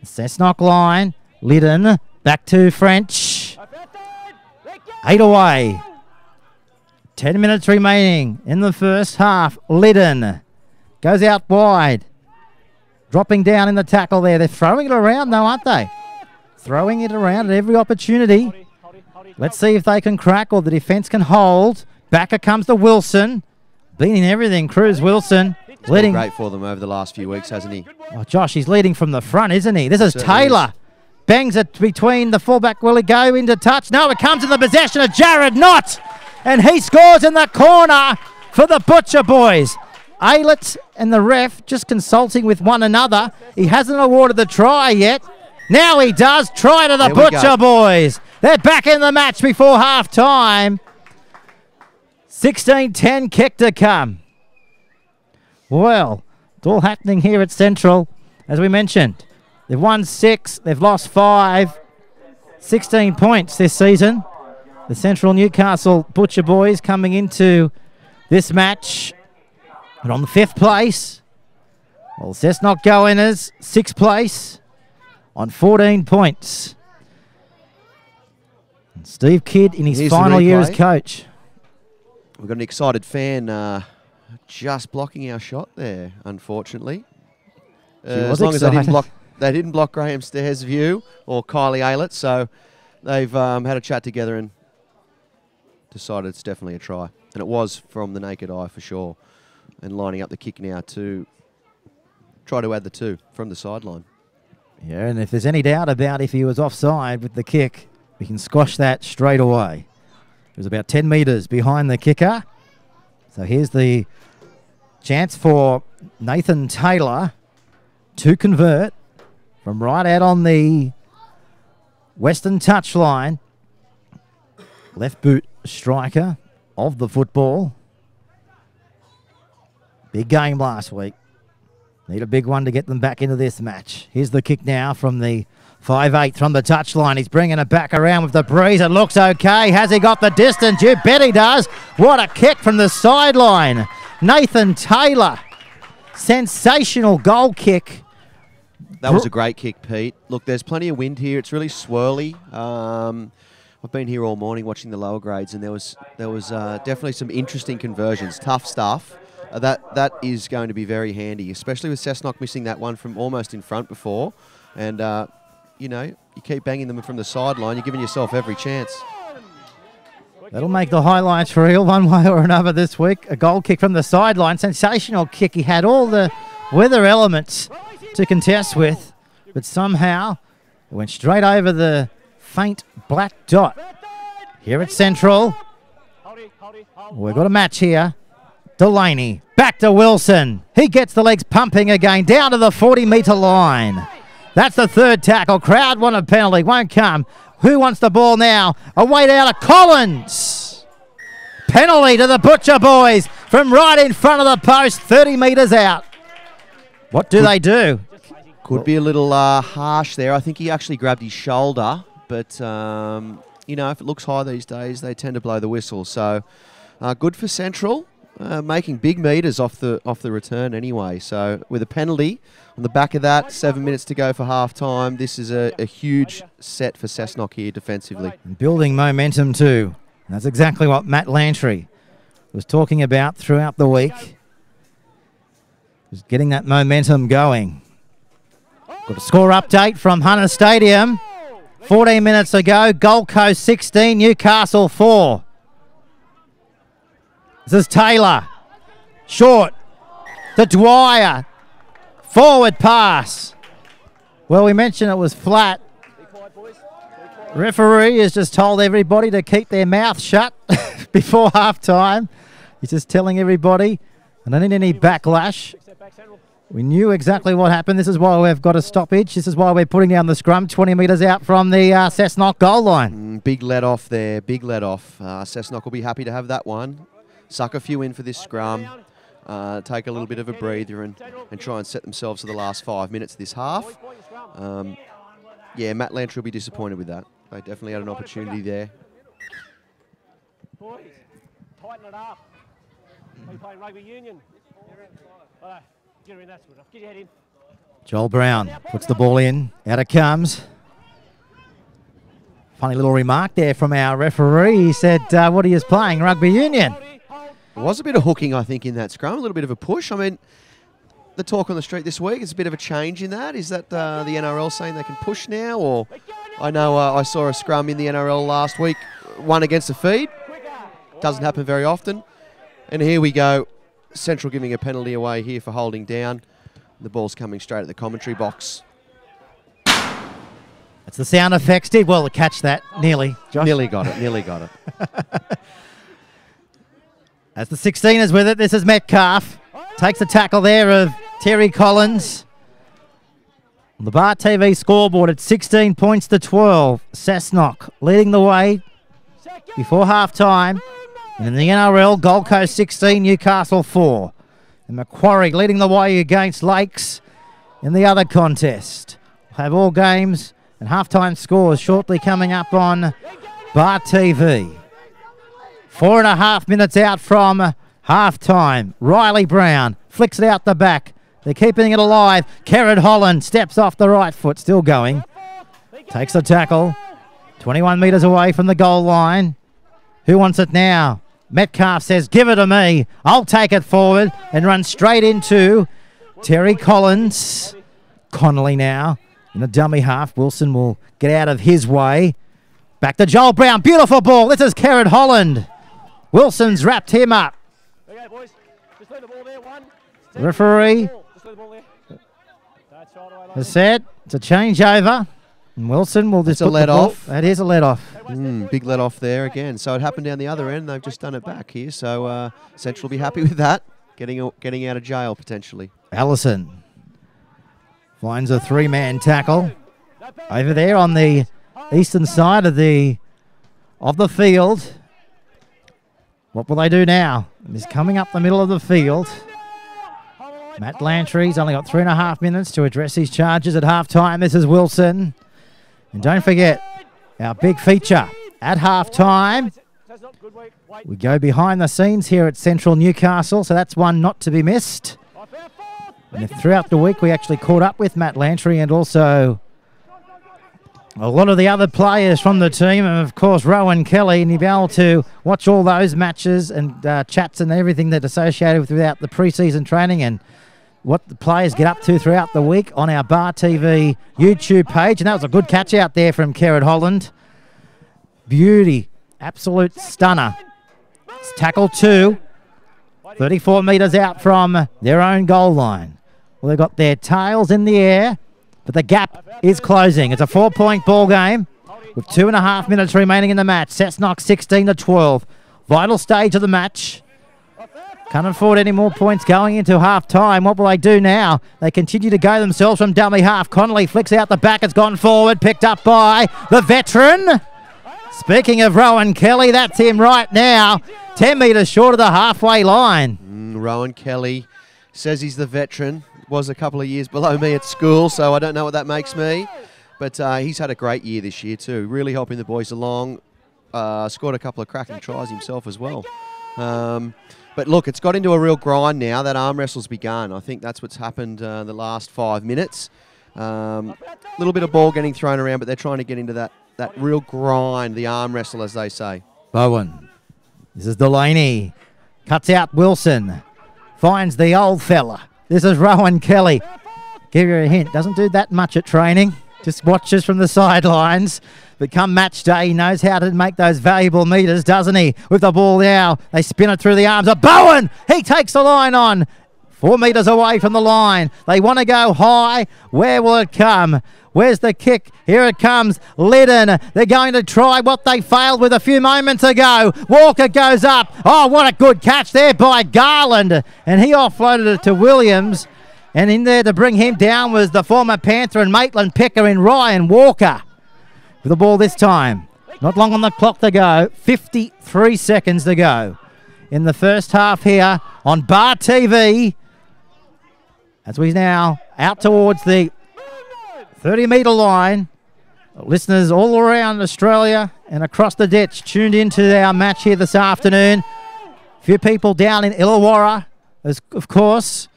Cessnock line. Liddon back to French. 8 away. 10 minutes remaining in the first half. Liddon goes out wide. Dropping down in the tackle there. They're throwing it around though, aren't they? Throwing it around at every opportunity. Let's see if they can crack or the defence can hold. Backer comes to Wilson. Been in everything, Cruz Wilson. It's been great for them over the last few weeks, hasn't he? Oh, Josh, he's leading from the front, isn't he? This is Taylor. Bangs it between the fullback. Will he go into touch? No, it comes in the possession of Jared Knott. And he scores in the corner for the Butcher Boys. Aylett and the ref just consulting with one another. He hasn't awarded the try yet. Now he does. Try to the Butcher Boys. They're back in the match before half time. 16-10 kick to come. Well, it's all happening here at Central. As we mentioned, they've won 6, they've lost 5. 16 points this season. The Central Newcastle Butcher Boys coming into this match. But on the 5th place, well, Cessnock go in as 6th place on 14 points. And Steve Kidd in his final year as coach. We've got an excited fan just blocking our shot there, unfortunately. As long as they didn't block Graham Stairs' view or Kylie Aylett, so they've had a chat together and decided it's definitely a try. And it was from the naked eye for sure. And lining up the kick now to try to add the 2 from the sideline. Yeah, and if there's any doubt about if he was offside with the kick, we can squash that straight away. It was about 10 metres behind the kicker. So here's the chance for Nathan Taylor to convert from right out on the western touchline. Left boot striker of the football. Big game last week. Need a big one to get them back into this match. Here's the kick now from the 5'8" from the touchline. He's bringing it back around with the breeze. It looks okay. Has he got the distance? You bet he does. What a kick from the sideline. Nathan Taylor. Sensational goal kick. That was a great kick, Pete. Look, there's plenty of wind here. It's really swirly. I've been here all morning watching the lower grades, and there was definitely some interesting conversions. Tough stuff. That is going to be very handy, especially with Cessnock missing that one from almost in front before. And, you know, you keep banging them from the sideline, you're giving yourself every chance. That'll make the highlights reel one way or another this week. A goal kick from the sideline. Sensational kick. He had all the weather elements to contest with, but somehow it went straight over the faint black dot. Here at Central, we've got a match here. Delaney, back to Wilson. He gets the legs pumping again, down to the 40-metre line. That's the 3rd tackle. Crowd want a penalty, won't come. Who wants the ball now? Away out of Collins. Penalty to the Butcher Boys from right in front of the post, 30 metres out. What do they do? Could be a little harsh there. I think he actually grabbed his shoulder, but, you know, if it looks high these days, they tend to blow the whistle. So, good for Central. Making big meters off the return anyway. So with a penalty on the back of that, 7 minutes to go for half time, this is a huge set for Cessnock here defensively. And building momentum too. And that's exactly what Matt Lantry was talking about throughout the week. Just getting that momentum going. Got a score update from Hunter Stadium. 14 minutes ago, Gold Coast 16, Newcastle 4. This is Taylor. Short to Dwyer. Forward pass. Well, we mentioned it was flat. Referee has just told everybody to keep their mouth shut before half time. He's just telling everybody, I don't need any backlash. We knew exactly what happened. This is why we've got a stoppage. This is why we're putting down the scrum 20 metres out from the Cessnock goal line. Big let off there. Big let off. Cessnock will be happy to have that one. Suck a few in for this scrum, take a little bit of a breather and try and set themselves for the last 5 minutes of this half. Yeah, Matt Lantry will be disappointed with that. They definitely had an opportunity there. Boys, tighten it up. Are you playing rugby union? Get her in, that's good enough. Get your head in. Joel Brown puts the ball in. Out it comes. Funny little remark there from our referee. He said, what he is playing, rugby union. There was a bit of hooking, I think, in that scrum, a little bit of a push. I mean, the talk on the street this week is a bit of a change in that. Is that the NRL saying they can push now? Or I know I saw a scrum in the NRL last week, one against a feed. Doesn't happen very often. And here we go. Central giving a penalty away here for holding down. The ball's coming straight at the commentary box. That's the sound effects. Did well to catch that. Nearly. Josh. Nearly got it. As the 16ers with it, this is Metcalf. Takes the tackle there of Terry Collins. On the Bar TV scoreboard at 16 points to 12. Cessnock leading the way before half-time. And in the NRL, Gold Coast 16, Newcastle 4. And Macquarie leading the way against Lakes in the other contest. We'll have all games and half-time scores shortly coming up on Bar TV. 4.5 minutes out from half-time. Riley Brown flicks it out the back. They're keeping it alive. Kerrod Holland steps off the right foot, still going. Takes the tackle. 21 metres away from the goal line. Who wants it now? Metcalf says, give it to me. I'll take it forward and run straight into Terry Collins. Connolly now in the dummy half. Wilson will get out of his way. Back to Joel Brown. Beautiful ball. This is Kerrod Holland. Wilson's wrapped him up. Okay, boys. Just leave the ball there. One. Referee Just leave the ball there. That's right. has said it's a changeover. And Wilson will just It's a put the let ball- off. That is a let off. Big let off there again. So it happened down the other end. They've just done it back here. So Central will be happy with that. Getting out of jail potentially. Allison finds a three-man tackle over there on the eastern side of the field. What will they do now? He's coming up the middle of the field. Matt Lantry's only got 3.5 minutes to address his charges at half-time. This is Wilson. And don't forget, our big feature at half-time. We go behind the scenes here at Central Newcastle, so that's one not to be missed. And throughout the week, we actually caught up with Matt Lantry and also a lot of the other players from the team, and of course Rowan Kelly, and you'll be able to watch all those matches and chats and everything that's associated with throughout the pre-season training and what the players get up to throughout the week on our Bar TV YouTube page. And that was a good catch out there from Kerrod Holland. Beauty, absolute stunner. It's tackle 2, 34 metres out from their own goal line. Well, they've got their tails in the air, but the gap is closing. It's a 4-point ball game with 2.5 minutes remaining in the match. Cessnock 16 to 12. Vital stage of the match. Can't afford any more points going into half-time. What will they do now? They continue to go themselves from dummy half. Connolly flicks out the back. It's gone forward. Picked up by the veteran. Speaking of Rowan Kelly, that's him right now. 10 metres short of the halfway line. Rowan Kelly says he's the veteran. Was a couple of years below me at school, so I don't know what that makes me. But he's had a great year this year too, really helping the boys along. Scored a couple of cracking tries himself as well. But look, it's got into a real grind now. That arm wrestle's begun. I think that's what's happened the last 5 minutes. Little bit of ball getting thrown around, but they're trying to get into that real grind, the arm wrestle, as they say. Bowen. This is Delaney. Cuts out Wilson. Finds the old fella. This is Rowan Kelly. Give you a hint. Doesn't do that much at training. Just watches from the sidelines. But come match day, he knows how to make those valuable metres, doesn't he? With the ball now, they spin it through the arms of Bowen. He takes the line on. 4 metres away from the line. They want to go high. Where will it come? Where's the kick? Here it comes. Liddon. They're going to try what they failed with a few moments ago. Walker goes up. Oh, what a good catch there by Garland. And he offloaded it to Williams. And in there to bring him down was the former Panther and Maitland picker in Ryan Walker. With the ball this time. Not long on the clock to go. 53 seconds to go in the first half here on Bar TV. As we now out towards the 30-metre line. Listeners all around Australia and across the ditch tuned into our match here this afternoon. A few people down in Illawarra, of course.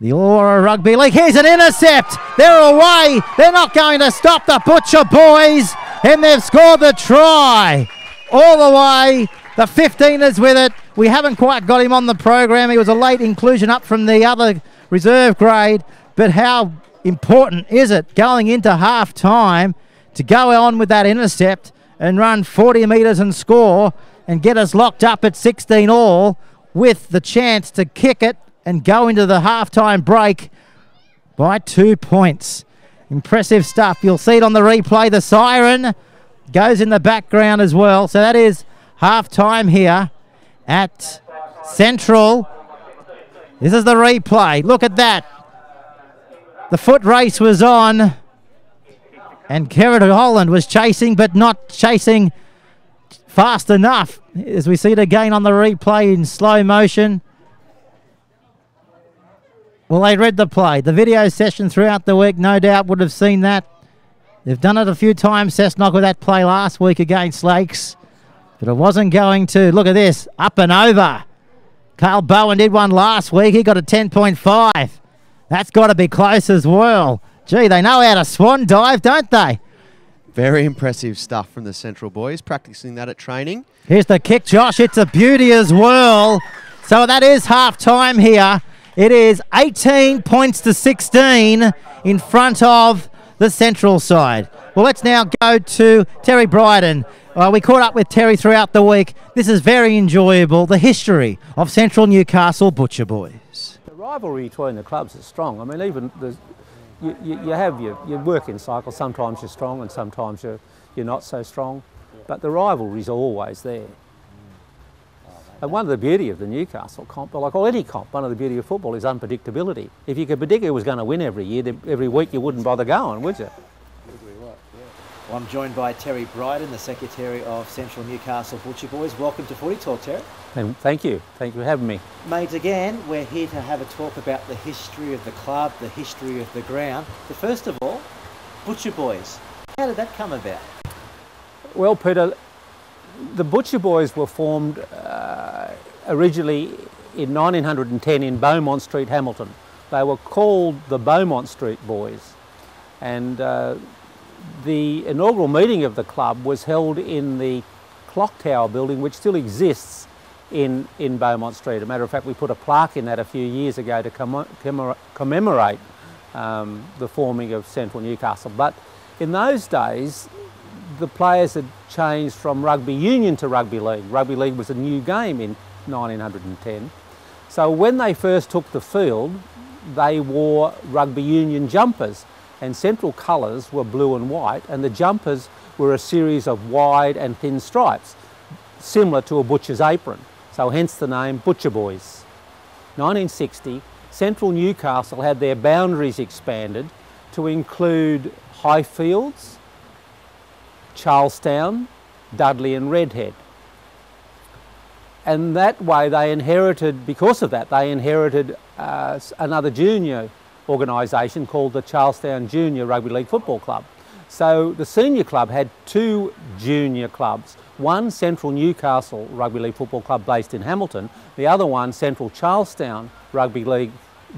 The Illawarra Rugby League. Here's an intercept. They're away. They're not going to stop the Butcher boys. And they've scored the try. All the way. The 15ers with it. We haven't quite got him on the program. He was a late inclusion up from the other reserve grade. But how important is it going into half-time to go on with that intercept and run 40 metres and score and get us locked up at 16 all with the chance to kick it and go into the half-time break by 2 points. Impressive stuff. You'll see it on the replay. The siren goes in the background as well. So that is half-time here at Central. This is the replay. Look at that. The foot race was on. And Kerrod Holland was chasing, but not chasing fast enough. As we see it again on the replay in slow motion. Well, they read the play. The video session throughout the week, no doubt, would have seen that. They've done it a few times, Cessnock, with that play last week against Lakes. But it wasn't going to. Look at this. Up and over. Carl Bowen did one last week. He got a 10.5. That's got to be close as well. Gee, they know how to swan dive, don't they? Very impressive stuff from the Central boys, practicing that at training. Here's the kick, Josh. It's a beauty as well. So that is half-time here. It is 18 points to 16 in front of the Central side. Well, let's now go to Terry Bryden. We caught up with Terry throughout the week. This is very enjoyable, the history of Central Newcastle Butcher Boys. The rivalry between the clubs is strong. I mean, even you have your working cycle. Sometimes you're strong and sometimes you're not so strong. But the rivalry's always there. And one of the beauty of the Newcastle comp, like any comp, one of the beauty of football is unpredictability. If you could predict who was going to win every year, every week, you wouldn't bother going, would you? Well, I'm joined by Terry Bryden, the Secretary of Central Newcastle Butcher Boys. Welcome to Footy Talk, Terry. And thank you for having me. Mate, again, we're here to have a talk about the history of the club, the history of the ground. But first of all, Butcher Boys, how did that come about? Well, Peter, the Butcher Boys were formed originally in 1910 in Beaumont Street, Hamilton. They were called the Beaumont Street Boys. And the inaugural meeting of the club was held in the Clock Tower building, which still exists in Beaumont Street. As a matter of fact, we put a plaque in that a few years ago to commemorate the forming of Central Newcastle. But in those days, the players had changed from rugby union to rugby league. Rugby league was a new game in 1910. So when they first took the field, they wore rugby union jumpers, and Central colours were blue and white, and the jumpers were a series of wide and thin stripes, similar to a butcher's apron. So hence the name Butcher Boys. 1960, Central Newcastle had their boundaries expanded to include Highfields, Charlestown, Dudley and Redhead. And that way they inherited, because of that, they inherited another junior organisation called the Charlestown Junior Rugby League Football Club. So the senior club had two junior clubs, one Central Newcastle Rugby League Football Club based in Hamilton, the other one Central Charlestown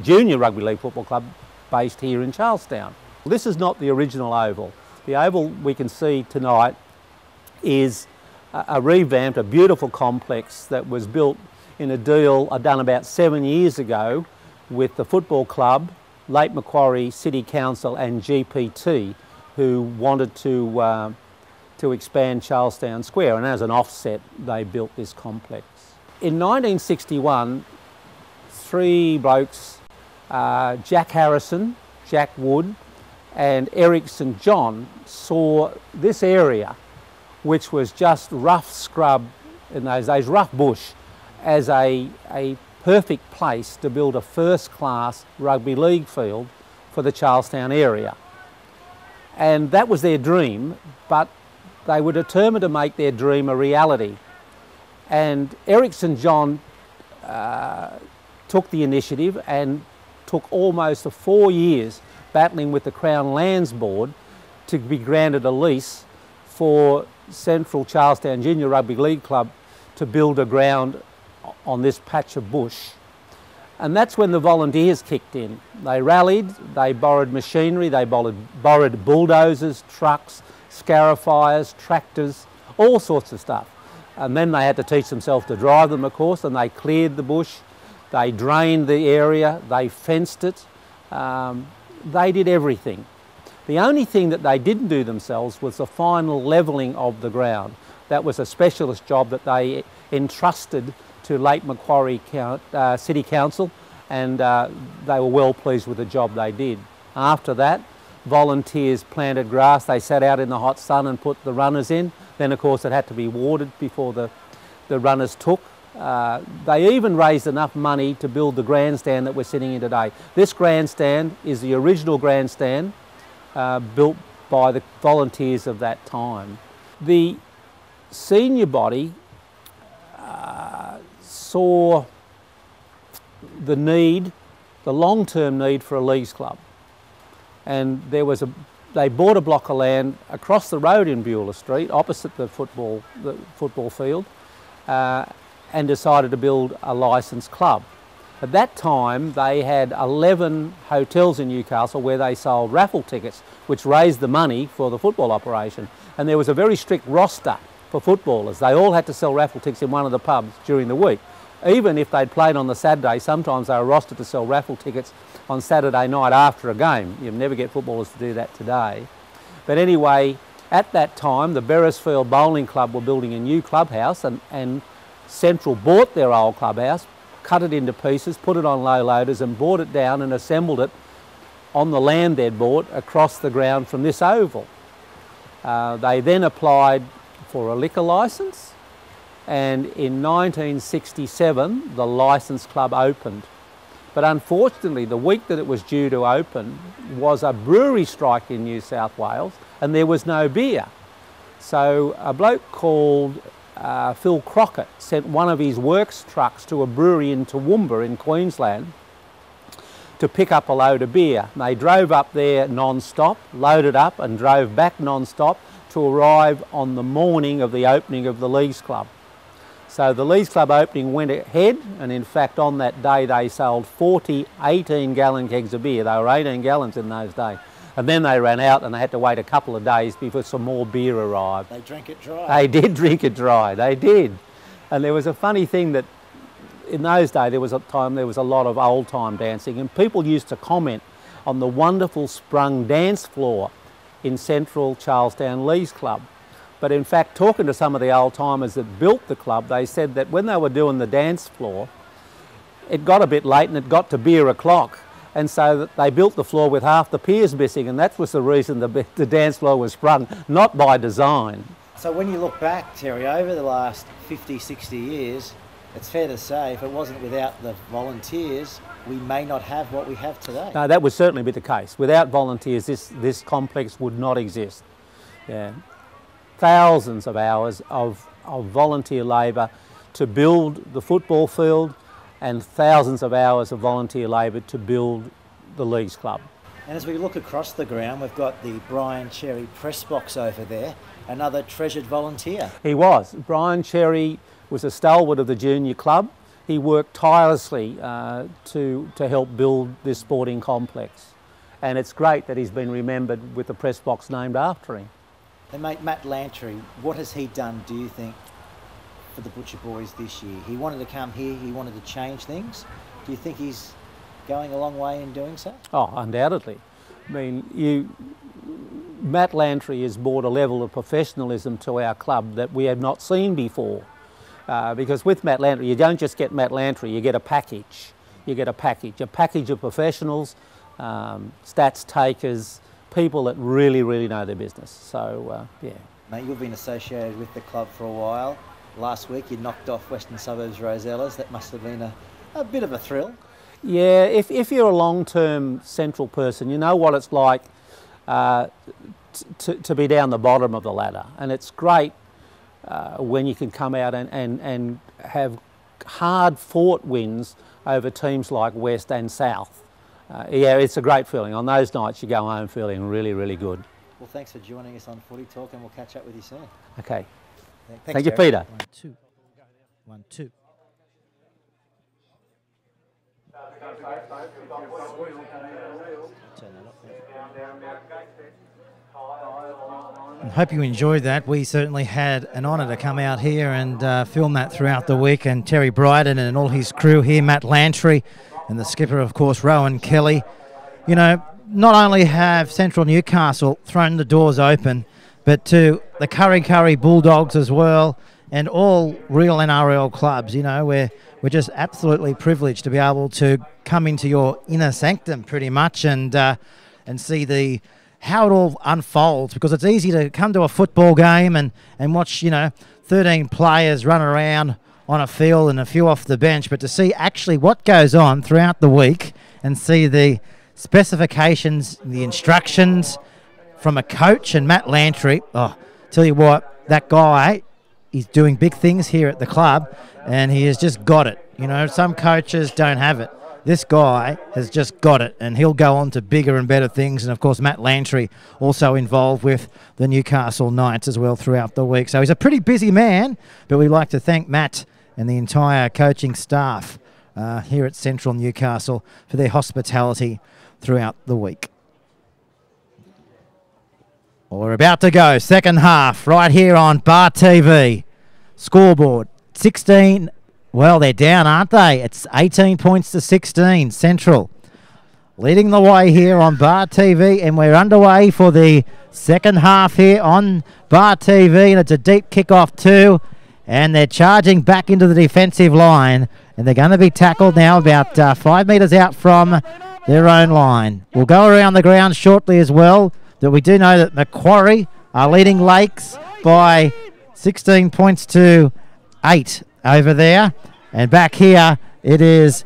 Junior Rugby League Football Club based here in Charlestown. This is not the original oval. The oval we can see tonight is a revamped, a beautiful complex that was built in a deal done about 7 years ago with the football club, Lake Macquarie City Council and GPT, who wanted to expand Charlestown Square, and as an offset they built this complex. In 1961, three blokes, Jack Harrison, Jack Wood and Eric St John, saw this area, which was just rough scrub in those days, rough bush, as a perfect place to build a first-class rugby league field for the Charlestown area. And that was their dream, but they were determined to make their dream a reality. And Eric St John took the initiative and took almost 4 years battling with the Crown Lands Board to be granted a lease for Central Charlestown Junior Rugby League Club to build a ground on this patch of bush. And that's when the volunteers kicked in. They rallied, they borrowed machinery, they borrowed bulldozers, trucks, scarifiers, tractors, all sorts of stuff. And then they had to teach themselves to drive them, of course, and they cleared the bush, they drained the area, they fenced it, they did everything. The only thing that they didn't do themselves was the final levelling of the ground. That was a specialist job that they entrusted to Lake Macquarie City Council, and they were well pleased with the job they did. After that, volunteers planted grass. They sat out in the hot sun and put the runners in. Then, of course, it had to be watered before the runners took. They even raised enough money to build the grandstand that we're sitting in today. This grandstand is the original grandstand built by the volunteers of that time. The senior body saw the need, the long-term need for a leagues club. And they bought a block of land across the road in Beulah Street, opposite the football field, and decided to build a licensed club. At that time, they had 11 hotels in Newcastle where they sold raffle tickets, which raised the money for the football operation. And there was a very strict roster for footballers. They all had to sell raffle tickets in one of the pubs during the week. Even if they'd played on the Saturday, sometimes they were rostered to sell raffle tickets on Saturday night after a game. You'll never get footballers to do that today. But anyway, at that time, the Beresfield Bowling Club were building a new clubhouse, and Central bought their old clubhouse, cut it into pieces, put it on low loaders and brought it down and assembled it on the land they'd bought across the ground from this oval. They then applied for a liquor licence, and in 1967 the licensed club opened. But unfortunately, the week that it was due to open was a brewery strike in New South Wales and there was no beer. So a bloke called Phil Crockett sent one of his works trucks to a brewery in Toowoomba in Queensland to pick up a load of beer. And they drove up there non-stop, loaded up and drove back non-stop to arrive on the morning of the opening of the Leagues Club. So the Leagues Club opening went ahead, and in fact on that day they sold 40 18-gallon kegs of beer. They were 18 gallons in those days. And then they ran out and they had to wait a couple of days before some more beer arrived. They drank it dry. They did drink it dry, they did. And there was a funny thing that in those days there was a lot of old-time dancing, and people used to comment on the wonderful sprung dance floor in Central Charlestown Leagues Club. But in fact, talking to some of the old-timers that built the club, they said that when they were doing the dance floor, it got a bit late and it got to beer o'clock. And so that they built the floor with half the piers missing, and that was the reason the dance floor was sprung, not by design. So when you look back, Terry, over the last 50, 60 years, it's fair to say if it wasn't without the volunteers, we may not have what we have today. No, that would certainly be the case. Without volunteers, this complex would not exist. Yeah. Thousands of hours of volunteer labour to build the football field, and thousands of hours of volunteer labour to build the Leagues Club. And as we look across the ground, we've got the Brian Cherry press box over there, another treasured volunteer. He was. Brian Cherry was a stalwart of the junior club. He worked tirelessly to help build this sporting complex. And it's great that he's been remembered with the press box named after him. And mate, Matt Lantry, what has he done, do you think, for the Butcher Boys this year? He wanted to come here, he wanted to change things. Do you think he's going a long way in doing so? Oh, undoubtedly. I mean, Matt Lantry has brought a level of professionalism to our club that we have not seen before. Because with Matt Lantry, you don't just get Matt Lantry, you get a package. You get a package of professionals, stats takers, people that really, really know their business. So, yeah. Mate, you've been associated with the club for a while. Last week you knocked off Western Suburbs Rosellas. That must have been a bit of a thrill. Yeah, if you're a long-term Central person, you know what it's like to be down the bottom of the ladder. And it's great when you can come out and have hard-fought wins over teams like West and South. Yeah, it's a great feeling. On those nights you go home feeling really, really good. Well, thanks for joining us on Footy Talk, and we'll catch up with you soon. Okay. Thanks, Thank you, Terry. Peter. 1-2. 1-2. I hope you enjoyed that. We certainly had an honour to come out here and film that throughout the week, and Terry Bryden and all his crew here, Matt Lantry and the skipper, of course, Rowan Kelly. You know, not only have Central Newcastle thrown the doors open, but to the Curry Bulldogs as well, and all real NRL clubs. You know, we're just absolutely privileged to be able to come into your inner sanctum pretty much and see the how it all unfolds, because it's easy to come to a football game and watch, 13 players run around on a field and a few off the bench, but to see actually what goes on throughout the week and see the specifications, the instructions from a coach and Matt Lantry, tell you what, that guy, he's doing big things here at the club and he has just got it. Some coaches don't have it. This guy has just got it, and he'll go on to bigger and better things. And, of course, Matt Lantry also involved with the Newcastle Knights as well throughout the week. So he's a pretty busy man, but we'd like to thank Matt and the entire coaching staff here at Central Newcastle for their hospitality throughout the week. Well, we're about to go. Second half right here on Bar TV. Scoreboard, 16. Well, they're down, aren't they? It's 18 points to 16. Central leading the way here on Bar TV, and we're underway for the second half here on Bar TV, and it's a deep kickoff too, and they're charging back into the defensive line, and they're going to be tackled now about 5 metres out from their own line. We'll go around the ground shortly as well, but we do know that Macquarie are leading Lakes by 16 points to 8 over there, and back here it is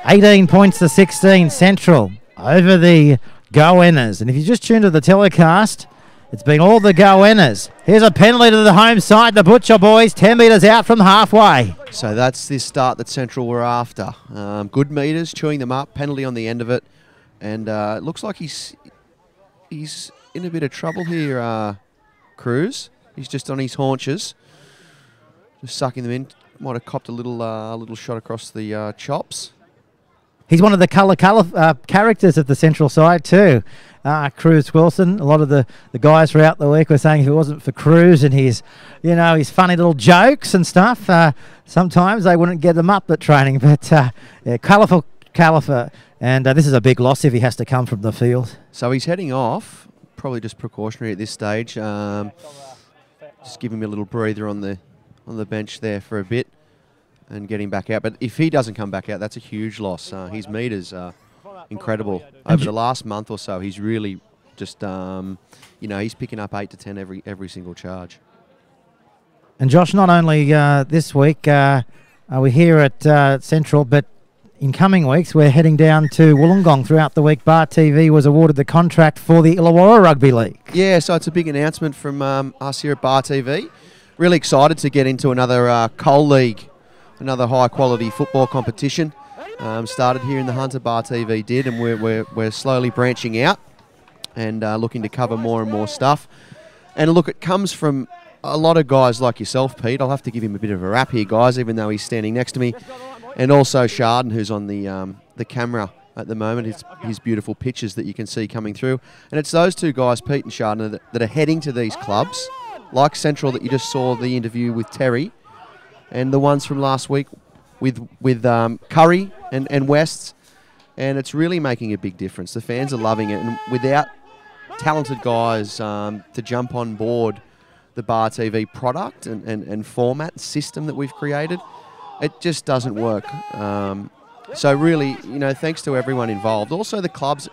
18 points to 16 Central over the Goannas. And if you just tune to the telecast, it's been all the Goannas. Here's a penalty to the home side, the Butcher boys, 10 metres out from halfway. So that's this start that Central were after. Good metres, chewing them up, penalty on the end of it, and it looks like he's in a bit of trouble here, Cruz. He's just on his haunches, just sucking them in. Might have copped a little shot across the chops. He's one of the colour characters of the Central side too. Cruz Wilson. A lot of the guys throughout the week were saying if it wasn't for Cruz and his funny little jokes and stuff, sometimes they wouldn't get them up at training. But colourful califer, and this is a big loss if he has to come from the field. So he's heading off. Probably just precautionary at this stage. Just give him a little breather on the bench there for a bit and get him back out. But if he doesn't come back out, that's a huge loss. His metres are incredible. Over the last month or so, he's really just, he's picking up 8 to 10 every single charge. And Josh, not only this week are we here at Central, but in coming weeks we're heading down to Wollongong throughout the week. Bar TV was awarded the contract for the Illawarra Rugby League. Yeah, so it's a big announcement from us here at Bar TV. Really excited to get into another Coal League, another high-quality football competition. Started here in the Hunter, Bar TV did, and we're slowly branching out and looking to cover more and more stuff. And look, it comes from a lot of guys like yourself, Pete. I'll have to give him a bit of a rap here, guys, even though he's standing next to me. And also Chardon, who's on the camera at the moment, his beautiful pictures that you can see coming through. And it's those two guys, Pete and Chardon, that are heading to these clubs, like Central that you just saw the interview with Terry, and the ones from last week with Curry and West, and it's really making a big difference. The fans are loving it, and without talented guys to jump on board the Bar TV product and format system that we've created, it just doesn't work. So really, thanks to everyone involved. Also the clubs,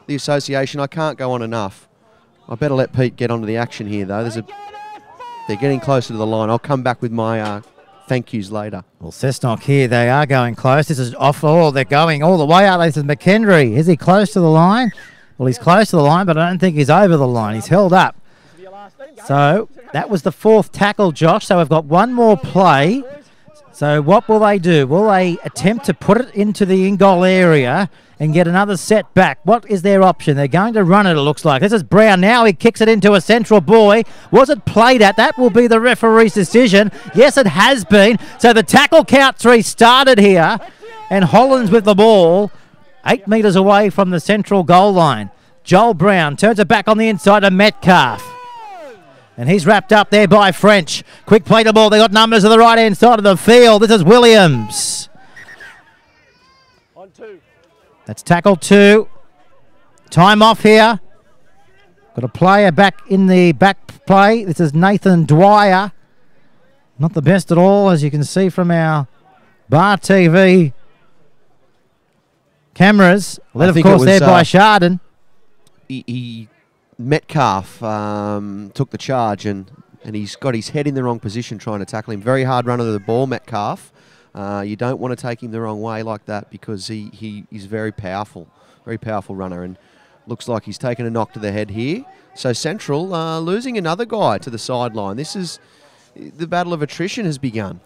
the association, I can't go on enough. I better let Pete get onto the action here, though. They're getting closer to the line. I'll come back with my thank yous later. Well, Cessnock here, they are going close. This is off. Oh, they're going all the way out. This is McKendry. Is he close to the line? Well, he's close to the line, but I don't think he's over the line. He's held up. So that was the fourth tackle, Josh. So we've got one more play. So what will they do? Will they attempt to put it into the in-goal area and get another set back? What is their option? They're going to run it, it looks like. This is Brown now. He kicks it into a Central boy. Was it played at? That will be the referee's decision. Yes, it has been. So the tackle count 3 started here. And Hollands with the ball 8 metres away from the Central goal line. Joel Brown turns it back on the inside to Metcalf. And he's wrapped up there by French. Quick play to ball. They got numbers to the right-hand side of the field. This is Williams. On 2. That's tackle 2. Time off here. Got a player back in the back play. This is Nathan Dwyer. Not the best at all, as you can see from our Bar TV cameras. Led, of course, there by Chardon. He Metcalf took the charge and he's got his head in the wrong position trying to tackle him. Very hard runner of the ball, Metcalf. You don't want to take him the wrong way like that because he is very powerful runner, and looks like he's taken a knock to the head here. So Central losing another guy to the sideline. This is the battle of attrition has begun.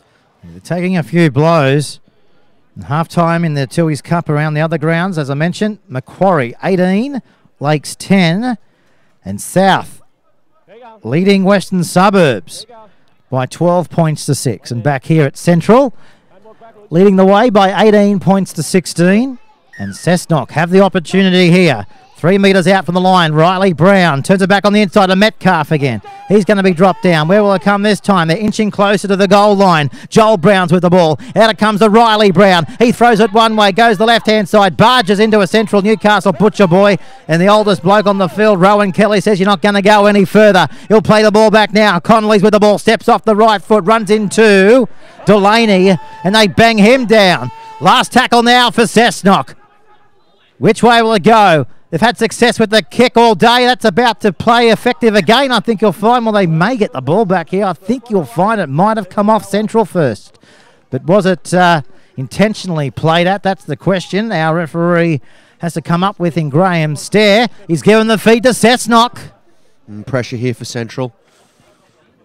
They're taking a few blows. Half time in the Tooheys Cup around the other grounds, as I mentioned. Macquarie 18, Lakes 10, and South leading Western Suburbs by 12 points to 6. And back here at Central, leading the way by 18 points to 16. And Cessnock have the opportunity here. 3 metres out from the line. Riley Brown turns it back on the inside to Metcalf again. He's going to be dropped down. Where will it come this time? They're inching closer to the goal line. Joel Brown's with the ball. Out it comes to Riley Brown. He throws it one way, goes the left-hand side, barges into a Central Newcastle butcher boy. And the oldest bloke on the field, Rowan Kelly, says you're not going to go any further. He'll play the ball back now. Connolly's with the ball, steps off the right foot, runs into Delaney, and they bang him down. Last tackle now for Cessnock. Which way will it go? They've had success with the kick all day. That's about to play effective again. I think you'll find, well, they may get the ball back here. I think you'll find it might have come off Central first. But was it intentionally played at? That's the question our referee has to come up with in Graham Stair. He's given the feed to Cessnock. Pressure here for Central.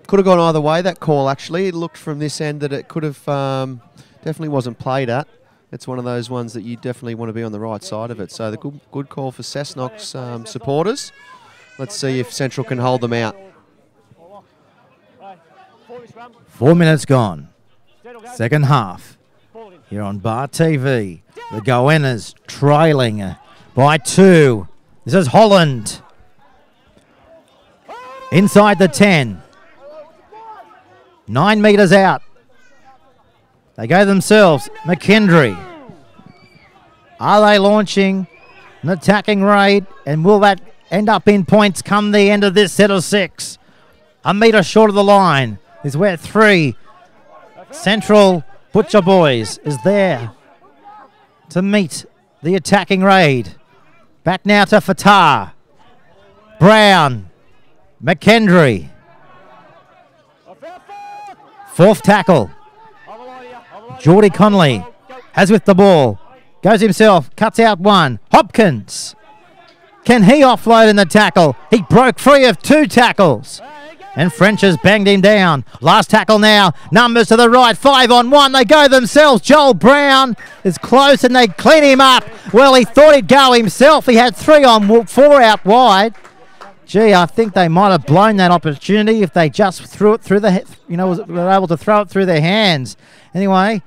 Could have gone either way, that call, actually. It looked from this end that it could have definitely wasn't played at. It's one of those ones that you definitely want to be on the right side of it. So the good call for Cessnock's supporters. Let's see if Central can hold them out. 4 minutes gone. Second half. Here on Bar TV. The Goannas trailing by 2. This is Holland. Inside the 10. 9 metres out. They go themselves. McKendry. Are they launching an attacking raid? And will that end up in points come the end of this set of 6? A metre short of the line is where 3 Central Butcher Boys is there to meet the attacking raid. Back now to Fatah. Brown. McKendry. 4th tackle. Geordie Connolly has with the ball. Goes himself, cuts out 1. Hopkins. Can he offload in the tackle? He broke free of 2 tackles. And French has banged him down. Last tackle now. Numbers to the right. 5 on 1. They go themselves. Joel Brown is close and they clean him up. Well, he thought he'd go himself. He had 3 on 4 out wide. Gee, I think they might have blown that opportunity if they just threw it through the, were able to throw it through their hands. Anyway,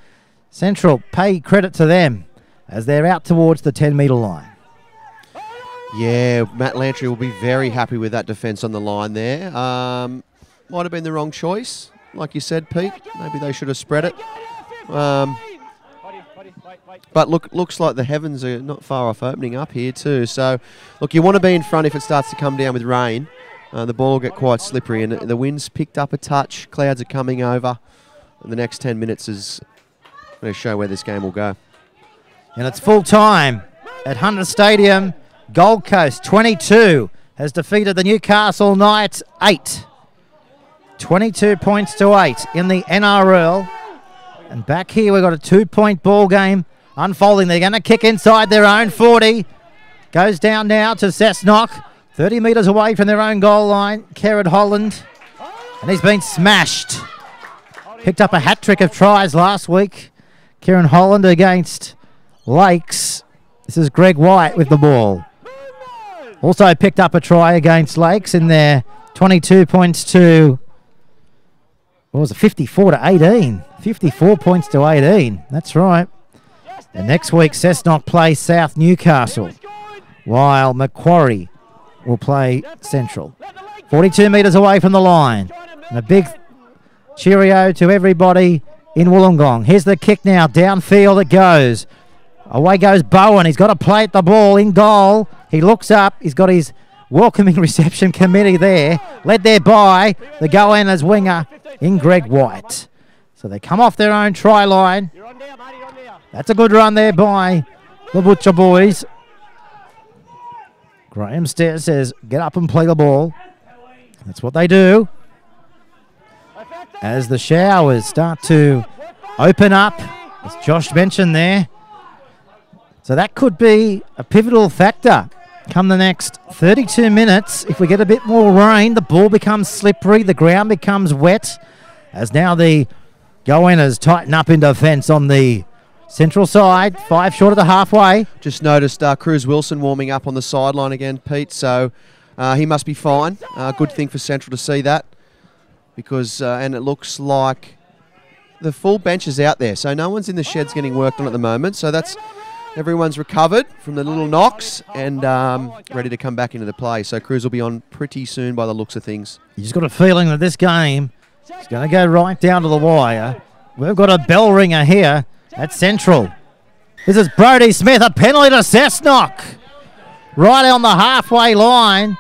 Central, pay credit to them as they're out towards the 10-metre line. Yeah, Matt Lantry will be very happy with that defence on the line there. Might have been the wrong choice, like you said, Pete. Maybe they should have spread it. But looks like the heavens are not far off opening up here too. So, look, you want to be in front if it starts to come down with rain. The ball will get quite slippery, and the wind's picked up a touch. Clouds are coming over. And the next 10 minutes is going to show where this game will go. And it's full time at Hunter Stadium. Gold Coast 22 has defeated the Newcastle Knights 8. 22 points to 8 in the NRL. And back here we've got a 2-point ball game unfolding. They're going to kick inside their own 40. Goes down now to Cessnock. 30 metres away from their own goal line. Kerrod Holland. And he's been smashed. Picked up a hat-trick of tries last week. Kieran Holland against Lakes. This is Greg White with the ball. Also picked up a try against Lakes in their 22 points to, what was it, 54 to 18. 54 points to 18. That's right. And next week, Cessnock plays South Newcastle, while Macquarie will play Central. 42 metres away from the line. And a big cheerio to everybody in Wollongong. Here's the kick now. Downfield it goes. Away goes Bowen. He's got to play at the ball in goal. He looks up. He's got his welcoming reception committee there. Led there by the Goannas winger in Greg White. So they come off their own try line. That's a good run there by the Butcher Boys. Graham Stair says, get up and play the ball. That's what they do. As the showers start to open up, as Josh mentioned there. So that could be a pivotal factor come the next 32 minutes. If we get a bit more rain, the ball becomes slippery, the ground becomes wet, as now the go-inners tighten up in defence on the central side, 5 short of the halfway. Just noticed Cruz Wilson warming up on the sideline again, Pete, so he must be fine. Good thing for Central to see that, because and it looks like the full bench is out there, so no one's in the sheds getting worked on at the moment, so that's everyone's recovered from the little knocks and ready to come back into the play. So Cruz will be on pretty soon by the looks of things. You just got a feeling that this game is going to go right down to the wire. We've got a bell ringer here at Central. This is Brodie Smith, a penalty to Cessnock. Right on the halfway line.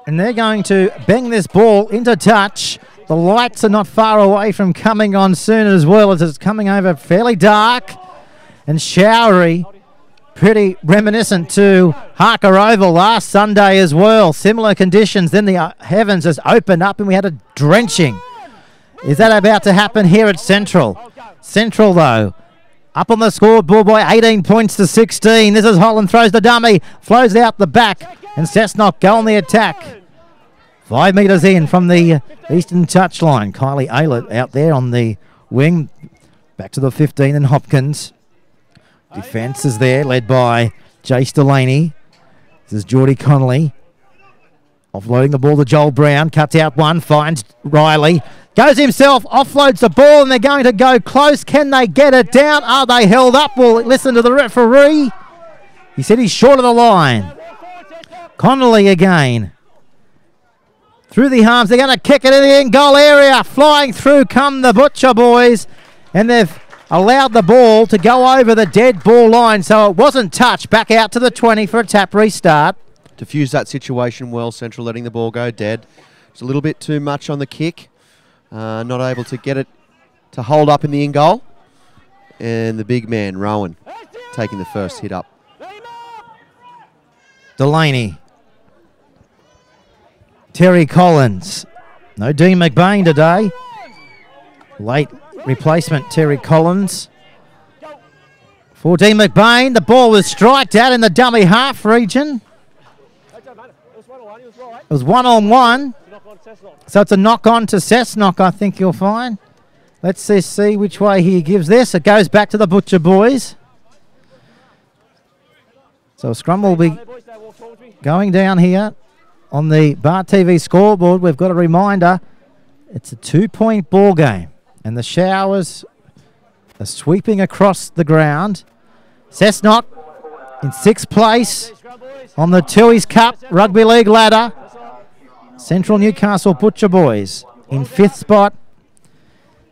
And they're going to bang this ball into touch. The lights are not far away from coming on soon as well, as it's coming over fairly dark and showery. Pretty reminiscent to Harker Oval last Sunday as well. Similar conditions. Then the heavens has opened up and we had a drenching. Is that about to happen here at Central? Central, though, up on the scoreboard by 18 points to 16. This is Holland, throws the dummy, flows out the back, and Cessnock go on the attack. 5 metres in from the eastern touchline. Kylie Aylett out there on the wing. Back to the 15 and Hopkins. Defence is there, led by Jace Delaney. This is Geordie Connolly. Offloading the ball to Joel Brown. Cuts out one, finds Riley. Goes himself, offloads the ball, and they're going to go close. Can they get it down? Are they held up? We'll listen to the referee. He said he's short of the line. Connolly again. Through the arms, they're going to kick it in the end goal area. Flying through come the Butcher boys, and they've allowed the ball to go over the dead ball line, so it wasn't touched. Back out to the 20 for a tap restart. Diffuse that situation well, Central letting the ball go dead. It's a little bit too much on the kick. Not able to get it to hold up in the in goal. And the big man, Rowan, taking the first hit up. Delaney. Terry Collins. No Dean McBain today. Late replacement, Terry Collins. For Dean McBain, the ball was striked out in the dummy half region. It was 1-on-1. So it's a knock-on to Cessnock, I think you'll find. Let's see which way he gives this. It goes back to the Butcher boys. So a scrum will be going down here on the Bar TV scoreboard. We've got a reminder. It's a 2-point ball game. And the showers are sweeping across the ground. Cessnock in 6th place on the Tui's Cup Rugby League ladder. Central Newcastle Butcher boys in 5th spot.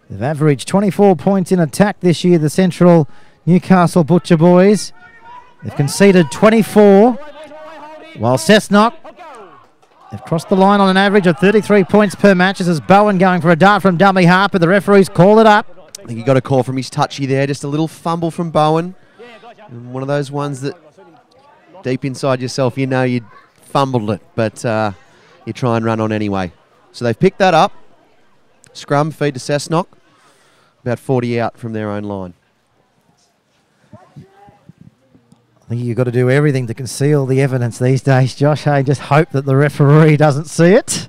They've averaged 24 points in attack this year, the Central Newcastle Butcher boys. They've conceded 24, while Cessnock have crossed the line on an average of 33 points per match. This is Bowen going for a dart from dummy half, but the referees call it up. I think he got a call from his touchy there. Just a little fumble from Bowen. And one of those ones that deep inside yourself, you know you fumbled it, but you try and run on anyway. So they've picked that up. Scrum, feed to Cessnock. About 40 out from their own line. I think you've got to do everything to conceal the evidence these days, Josh. Hey, just hope that the referee doesn't see it.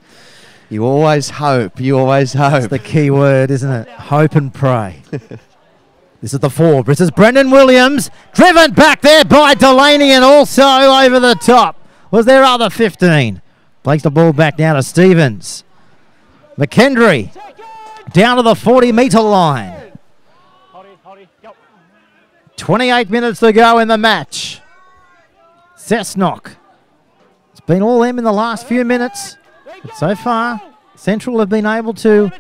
You always hope. You always hope. That's the key word, isn't it? Hope and pray. This is the 4. This is Brendan Williams. Driven back there by Delaney and also over the top was their other 15. Plays the ball back down to Stevens. McKendry down to the 40-metre line. 28 minutes to go in the match. Cessnock. It's been all them in the last few minutes. But so far, Central have been able to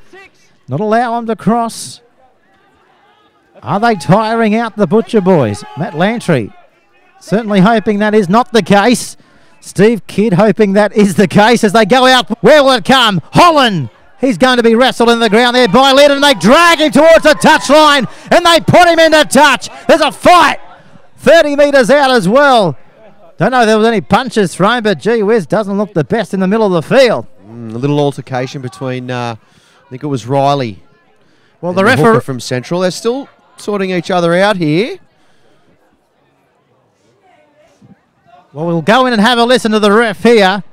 not allow them to cross. Are they tiring out the Butcher boys? Matt Lantry certainly hoping that is not the case. Steve Kidd hoping that is the case as they go out. Where will it come? Holland. He's going to be wrestled in the ground there by Lyd, and they drag him towards the touchline, and they put him into touch. There's a fight. 30 metres out as well. Don't know if there was any punches thrown, but gee whiz, doesn't look the best in the middle of the field. A little altercation between, I think it was Riley. Well, the referee from Central. They're still sorting each other out here. Well, we'll go in and have a listen to the ref here.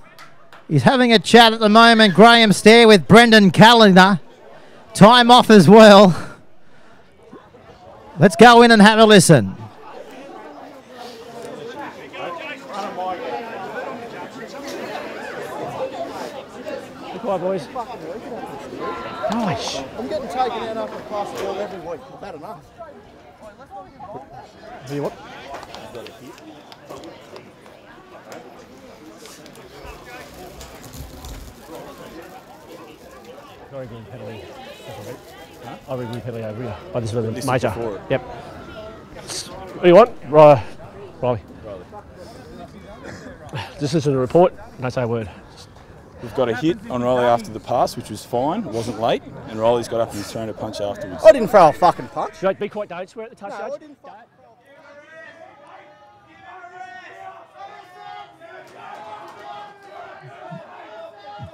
He's having a chat at the moment, Graham Stair, with Brendan Callender. Time off as well. Let's go in and have a listen. Quiet, boys. Gosh. I'm getting taken out after the pass the ball every week. I've had enough. Do you what? Very good penalty. I read the penalty over here. Oh, this is major. Before. Yep. What do you want? Riley. Just listen to the report. Don't say a word. We've got a hit on Riley after the pass, which was fine. It wasn't late. And Riley's got up and he's thrown a punch afterwards. I didn't throw a fucking punch. Be quiet, don't swear at the touch. No, I didn't.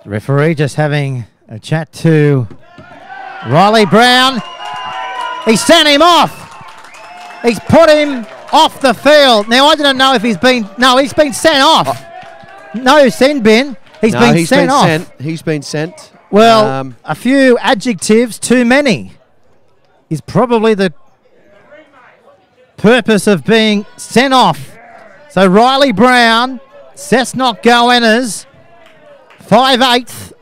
The referee just having a chat to Riley Brown. He sent him off. He's put him off the field. Now, I don't know if he's been... No, he's been sent off. No sin bin. He's been sent off. He's been sent. Well, a few adjectives too many is probably the purpose of being sent off. So Riley Brown, Cessnock Goannas, 5/8,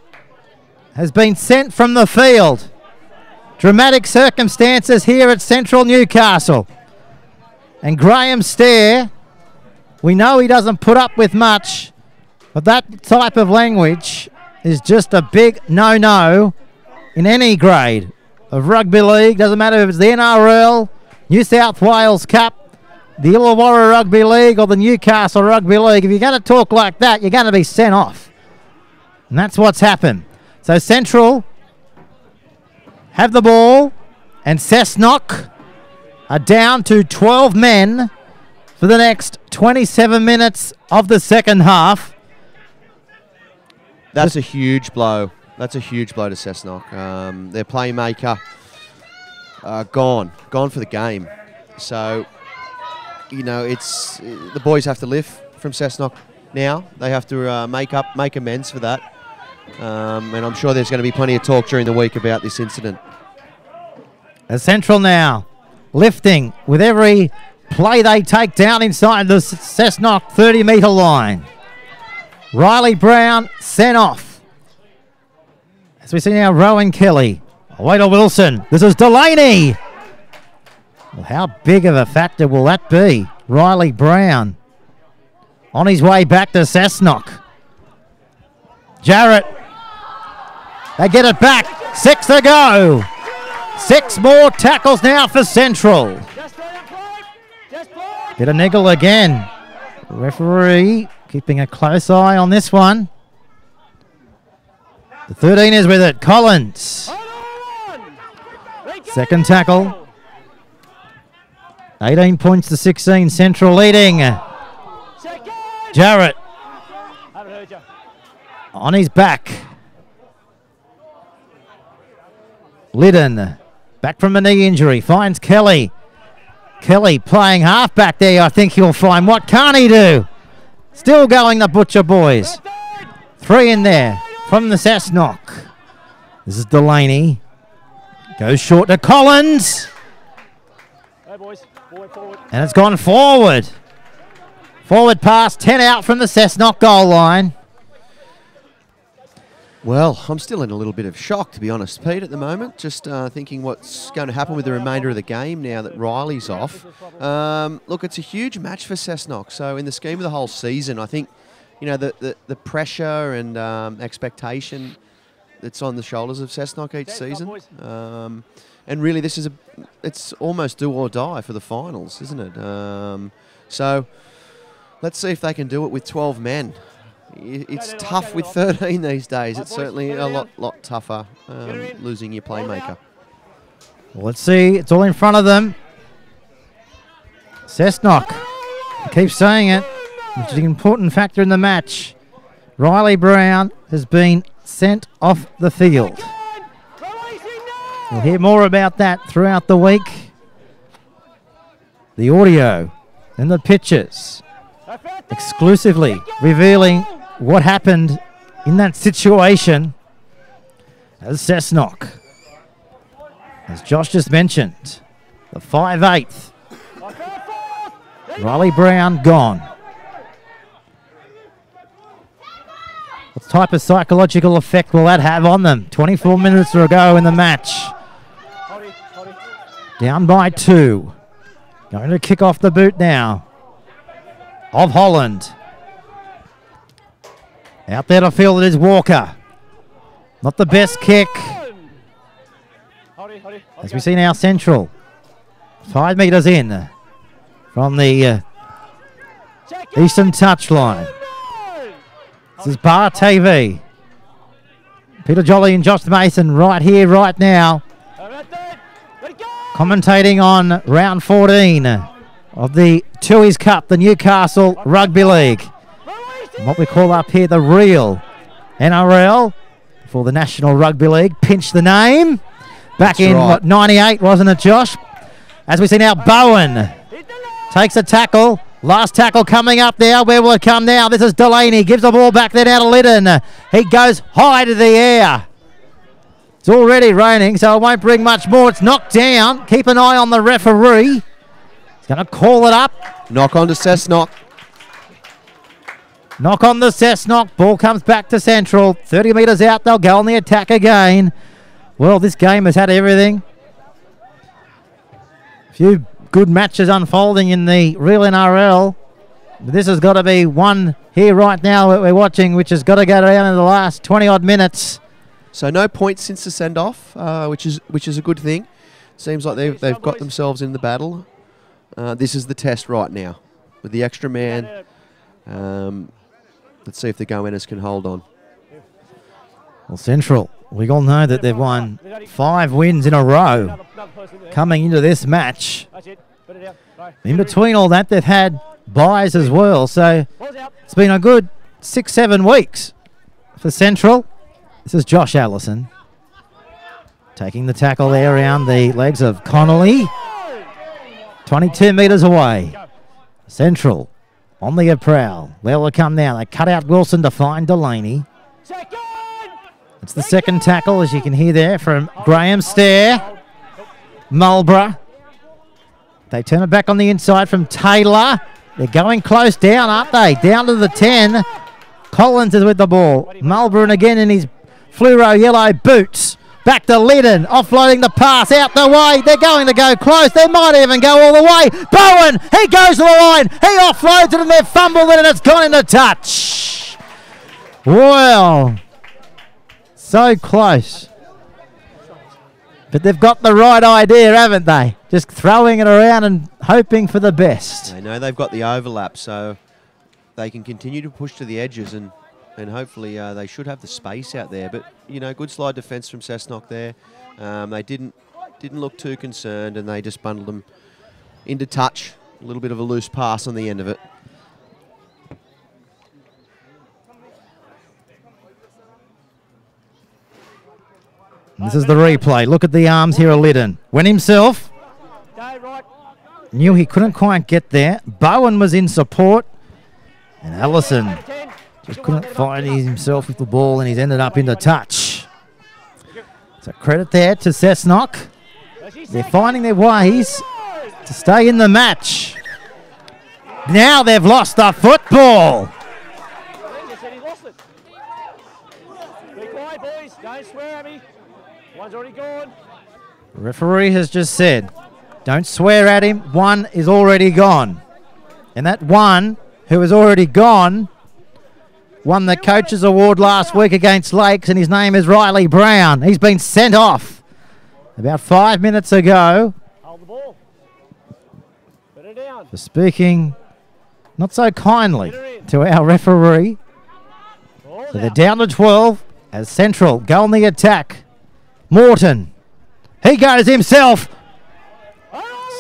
has been sent from the field. Dramatic circumstances here at Central Newcastle. And Graham Stair, we know he doesn't put up with much, but that type of language is just a big no-no in any grade of rugby league. Doesn't matter if it's the NRL, New South Wales Cup, the Illawarra Rugby League or the Newcastle Rugby League. If you're going to talk like that, you're going to be sent off. And that's what's happened. So Central have the ball, and Cessnock are down to 12 men for the next 27 minutes of the second half. That's a huge blow. That's a huge blow to Cessnock. Their playmaker gone for the game. So, you know, it's the boys have to live from Cessnock now. They have to make amends for that. And I'm sure there's going to be plenty of talk during the week about this incident. As Central now lifting with every play they take down inside the Cessnock 30-metre line. Riley Brown sent off. As we see now, Rowan Kelly. Away to Wilson. This is Delaney. Well, how big of a factor will that be? Riley Brown on his way back to Cessnock. Jarrett. They get it back. 6 to go. 6 more tackles now for Central. Bit of niggle again. Referee keeping a close eye on this one. The 13 is with it. Collins. Second tackle. 18 points to 16. Central leading. Jarrett. On his back. Liddon. Back from a knee injury. Finds Kelly. Kelly playing halfback there. I think he'll find. What can't he do? Still going, the Butcher boys. 3 in there from the Cessnock. This is Delaney. Goes short to Collins. And it's gone forward. Forward pass, 10 out from the Cessnock goal line. Well, I'm still in a little bit of shock, to be honest, Pete, at the moment. Just thinking what's going to happen with the remainder of the game now that Riley's off. Look, it's a huge match for Cessnock. So in the scheme of the whole season, I think, you know, the pressure and expectation that's on the shoulders of Cessnock each season. And really, it's almost do or die for the finals, isn't it? So let's see if they can do it with 12 men. It's tough with 13 these days. It's certainly a lot tougher losing your playmaker. Well, let's see. It's all in front of them. Cessnock. I keep saying it. which is an important factor in the match. Riley Brown has been sent off the field. We'll hear more about that throughout the week. The audio and the pictures exclusively revealing what happened in that situation as Cessnock, as Josh just mentioned, the 5/8. Riley Brown gone. What type of psychological effect will that have on them? 24 minutes to go in the match. Down by 2. Going to kick off the boot now of Holland. Out there to field it is Walker. Not the best kick. As we see now, Central 5 metres in from the eastern touchline. This is Bar TV. Peter Jolly and Josh Mason right here, right now, commentating on round 14 of the Tui's Cup, the Newcastle Rugby League. And what we call up here the real NRL for the National Rugby League. Pinch the name. Back in, what, 98, wasn't it, Josh? As we see now, Bowen takes a tackle. Last tackle coming up now. Where will it come now? This is Delaney. Gives the ball back there now to Liddon. He goes high to the air. It's already raining, so it won't bring much more. It's knocked down. Keep an eye on the referee. He's going to call it up. Knock on to Cessnock. Knock on the Cessnock. Ball comes back to Central. 30 metres out. They'll go on the attack again. Well, this game has had everything. A few good matches unfolding in the real NRL. This has got to be one here right now that we're watching, which has got to go down in the last 20-odd minutes. So no points since the send-off, which is a good thing. Seems like they've got themselves in the battle. This is the test right now with the extra man. Let's see if the Goannas can hold on. Well, Central, we all know that they've won 5 wins in a row coming into this match. In between all that, they've had buys as well. So it's been a good 6-7 weeks for Central. This is Josh Allison taking the tackle there around the legs of Connolly. 22 metres away. Central on the prowl. Where will it come now? They cut out Wilson to find Delaney. It's the second tackle, as you can hear there, from Graham Stair. Mulborough. They turn it back on the inside from Taylor. They're going close down, aren't they? Down to the 10. Collins is with the ball. Mulborough again in his fluoro yellow boots. Back to Liddon, offloading the pass out the way. They're going to go close. They might even go all the way. Bowen, he goes to the line. He offloads it and they've fumbled it and it's gone into touch. Well, so close. But they've got the right idea, haven't they? Just throwing it around and hoping for the best. They know they've got the overlap, so they can continue to push to the edges and hopefully they should have the space out there. But, you know, good slide defence from Cessnock there. They didn't look too concerned and they just bundled them into touch. A little bit of a loose pass on the end of it. This is the replay. Look at the arms here of Liddon. Went himself. Knew he couldn't quite get there. Bowen was in support. And Allison just couldn't find himself with the ball and he's ended up into touch. So credit there to Cessnock. They're finding their ways to stay in the match. Now they've lost the football. Be quiet, boys. Don't swear at me. One's already gone. The referee has just said, don't swear at him. One is already gone. And that one who is already gone won the Coach's Award last week against Lakes, and his name is Riley Brown. He's been sent off about 5 minutes ago. Hold the ball. Put it down. For speaking not so kindly to our referee. So they're down to 12 as Central go on the attack. Morton, he goes himself.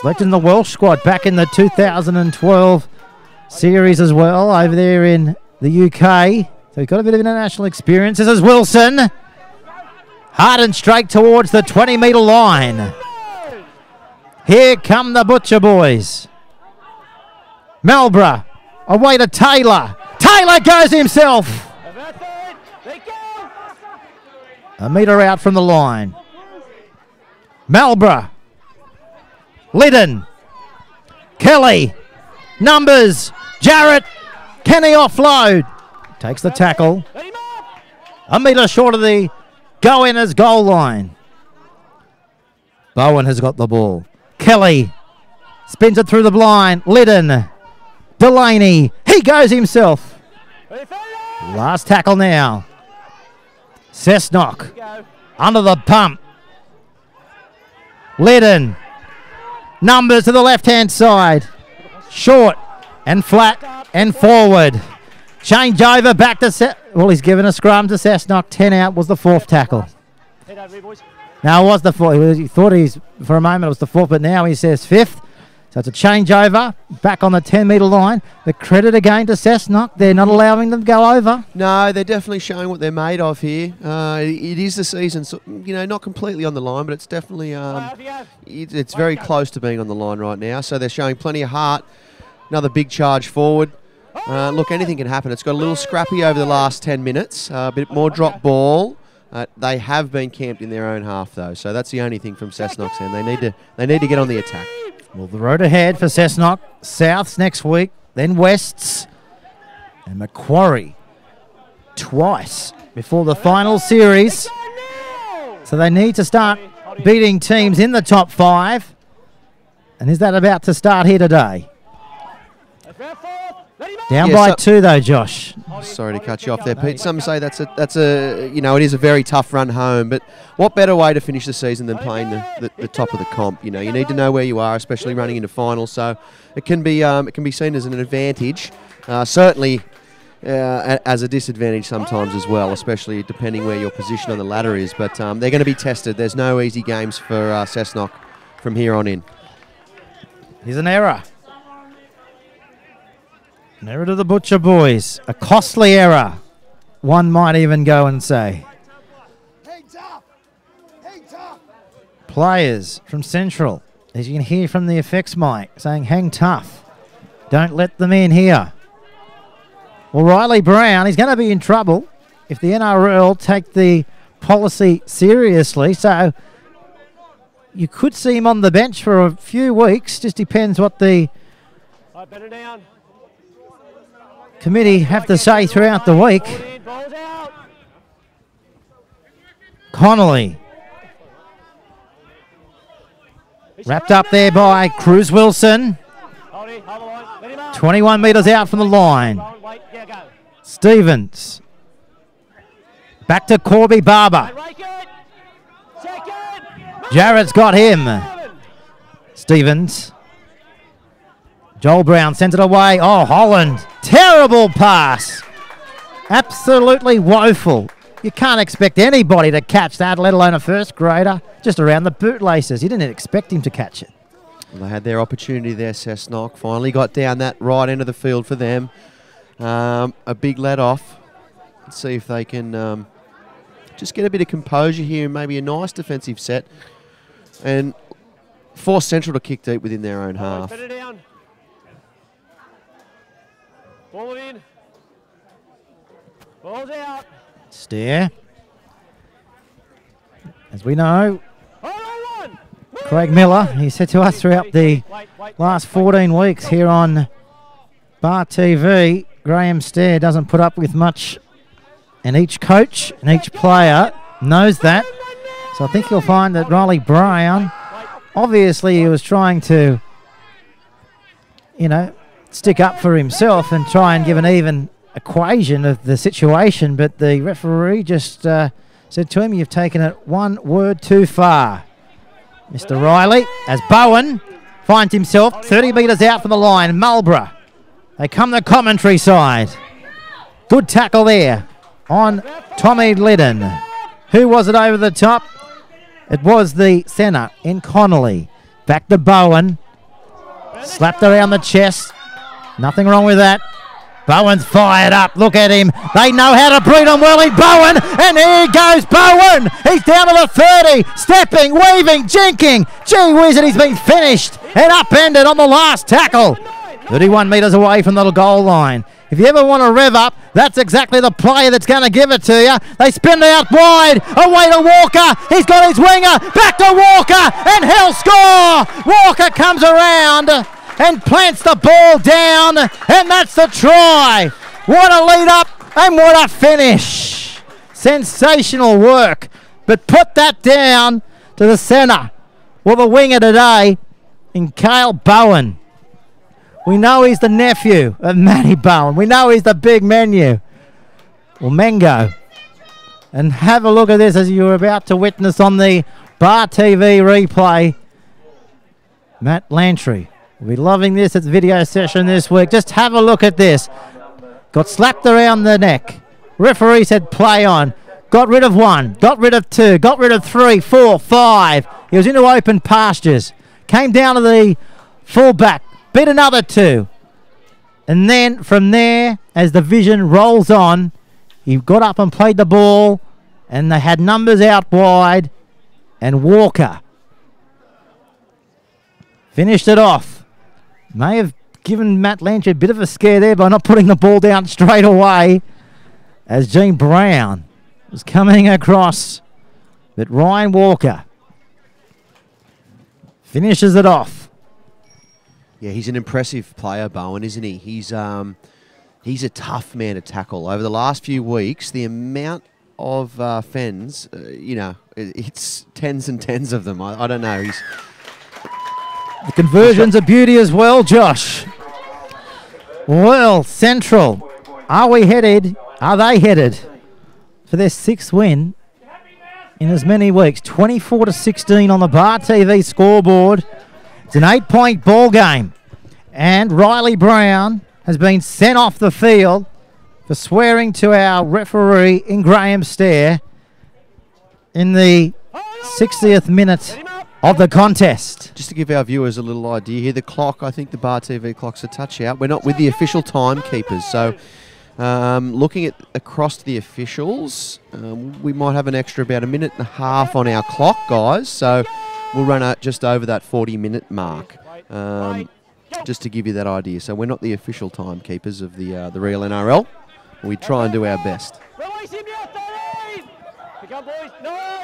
Selected in the Welsh squad back in the 2012 series as well over there in the UK. So he's got a bit of international experience. This is Wilson. Hard and straight towards the 20-metre line. Here come the Butcher boys. Melborough away to Taylor. Taylor goes himself. A metre out from the line. Melborough. Liddon. Kelly. Numbers. Jarrett. Can he offload? Takes the tackle. A metre short of the go-inners goal line. Bowen has got the ball. Kelly spins it through the blind. Liddon. Delaney. He goes himself. Last tackle now. Cessnock. Under the pump. Liddon. Numbers to the left-hand side. Short and flat and forward. Change over back to well, he's given a scrum to Cessnock. 10 out was the fourth tackle. Now it was the fourth. He thought for a moment it was the fourth, but now he says fifth. So it's a change over, back on the 10-metre line. The credit again to Cessnock. They're not allowing them to go over. No, they're definitely showing what they're made of here. It is the season, so, not completely on the line, but it's definitely it's very close to being on the line right now. So they're showing plenty of heart. Another big charge forward. Look, anything can happen. It's got a little scrappy over the last 10 minutes. A bit more drop ball. They have been camped in their own half, though. So that's the only thing from Cessnock's end. They need to get on the attack. Well, the road ahead for Cessnock. Souths next week, then Wests, and Macquarie twice before the final series. So they need to start beating teams in the top 5. And is that about to start here today? Down by 2 though, Josh. Sorry to cut you off there, Pete. Some say that's a it is a very tough run home, but what better way to finish the season than playing the top of the comp? You need to know where you are, especially running into finals. So it can be seen as an advantage, certainly as a disadvantage sometimes as well, especially depending where your position on the ladder is. But they're going to be tested. There's no easy games for Cessnock from here on in. Here's an error. An error to the Butcher boys. A costly error, one might even go and say. Players from Central, as you can hear from the effects mic, saying hang tough. Don't let them in here. Well, Riley Brown, he's going to be in trouble if the NRL take the policy seriously. So you could see him on the bench for a few weeks. Just depends what the committee have to say throughout the week. Connolly. Wrapped up there by Cruz Wilson. 21 metres out from the line. Stevens. Back to Corby Barber. Jarrett's got him. Stevens. Joel Brown sent it away. Oh, Holland. Terrible pass. Absolutely woeful. You can't expect anybody to catch that, let alone a first grader. Just around the bootlaces. You didn't expect him to catch it. Well, they had their opportunity there, Cessnock. Finally got down that right end of the field for them. A big let off. Let's see if they can just get a bit of composure here and maybe a nice defensive set. And force Central to kick deep within their own half. Ball in. Ball's out. Stare. As we know, Craig Miller, he said to us throughout the last 14 weeks here on Bar TV, Graham Stair doesn't put up with much, and each coach and each player knows that. So I think you'll find that Riley Brown, obviously he was trying to, stick up for himself and try and give an even equation of the situation, but the referee just said to him, you've taken it one word too far. Mr. Riley, as Bowen finds himself 30 metres out from the line. Marlborough, they come the commentary side. Good tackle there on Tommy Liddon. Who was it over the top? It was the centre in Connolly. Back to Bowen. Slapped around the chest. Nothing wrong with that. Bowen's fired up. Look at him. They know how to breed him well in Bowen. And here goes Bowen. He's down to the 30. Stepping, weaving, jinking. Gee whiz, and he's been finished and upended on the last tackle. 31 metres away from the goal line. If you ever want to rev up, that's exactly the player that's going to give it to you. They spin it out wide. Away to Walker. He's got his winger. Back to Walker. And he'll score. Walker comes around and plants the ball down. And that's the try. What a lead up and what a finish. Sensational work. But put that down to the centre. Well, the winger today in Cale Bowen. We know he's the nephew of Matty Bowen. We know he's the big menu. Well, Mengo. And have a look at this as you were about to witness on the Bar TV replay. Matt Lantry will be loving this at the video session this week. Just have a look at this. Got slapped around the neck. Referee said play on. Got rid of one. Got rid of two. Got rid of 3, 4, 5. He was into open pastures. Came down to the fullback. Beat another 2. And then from there, as the vision rolls on, he got up and played the ball, and they had numbers out wide, and Walker finished it off. May have given Matt Lynch a bit of a scare there by not putting the ball down straight away as Gene Brown was coming across. But Ryan Walker finishes it off. Yeah, he's an impressive player, Bowen, isn't he? He's a tough man to tackle. Over the last few weeks, the amount of fens, it's tens and tens of them. I don't know. The conversion's a beauty as well, Josh. Well, Central, are they headed for their 6th win in as many weeks? 24-16 on the Bar TV scoreboard. It's an 8-point ball game, and Riley Brown has been sent off the field for swearing to our referee in Graham Stair in the 60th minute of the contest. Just to give our viewers a little idea here, the clock, I think the Bar TV clock's a touch out. We're not with the official timekeepers, so looking at across the officials, we might have an extra about 1.5 minutes on our clock, guys, so we'll run out just over that 40-minute mark, just to give you that idea. So we're not the official timekeepers of the real NRL. We try and do our best.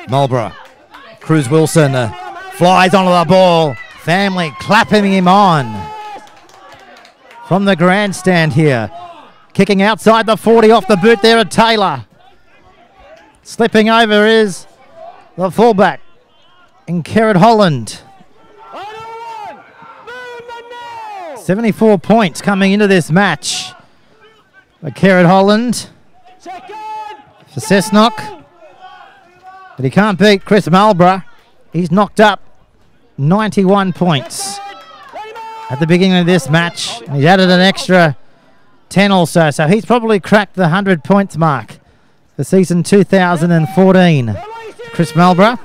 Marlborough. Cruz Wilson flies onto the ball. Family clapping him on from the grandstand here. Kicking outside the 40 off the boot there at Taylor. Slipping over is the fullback in Kerrod Holland. 74 points coming into this match by Kerrod Holland for Cessnock. But he can't beat Chris Marlborough. He's knocked up 91 points at the beginning of this match. And he's added an extra 10 or so. So he's probably cracked the 100 points mark for season 2014. Chris Marlborough.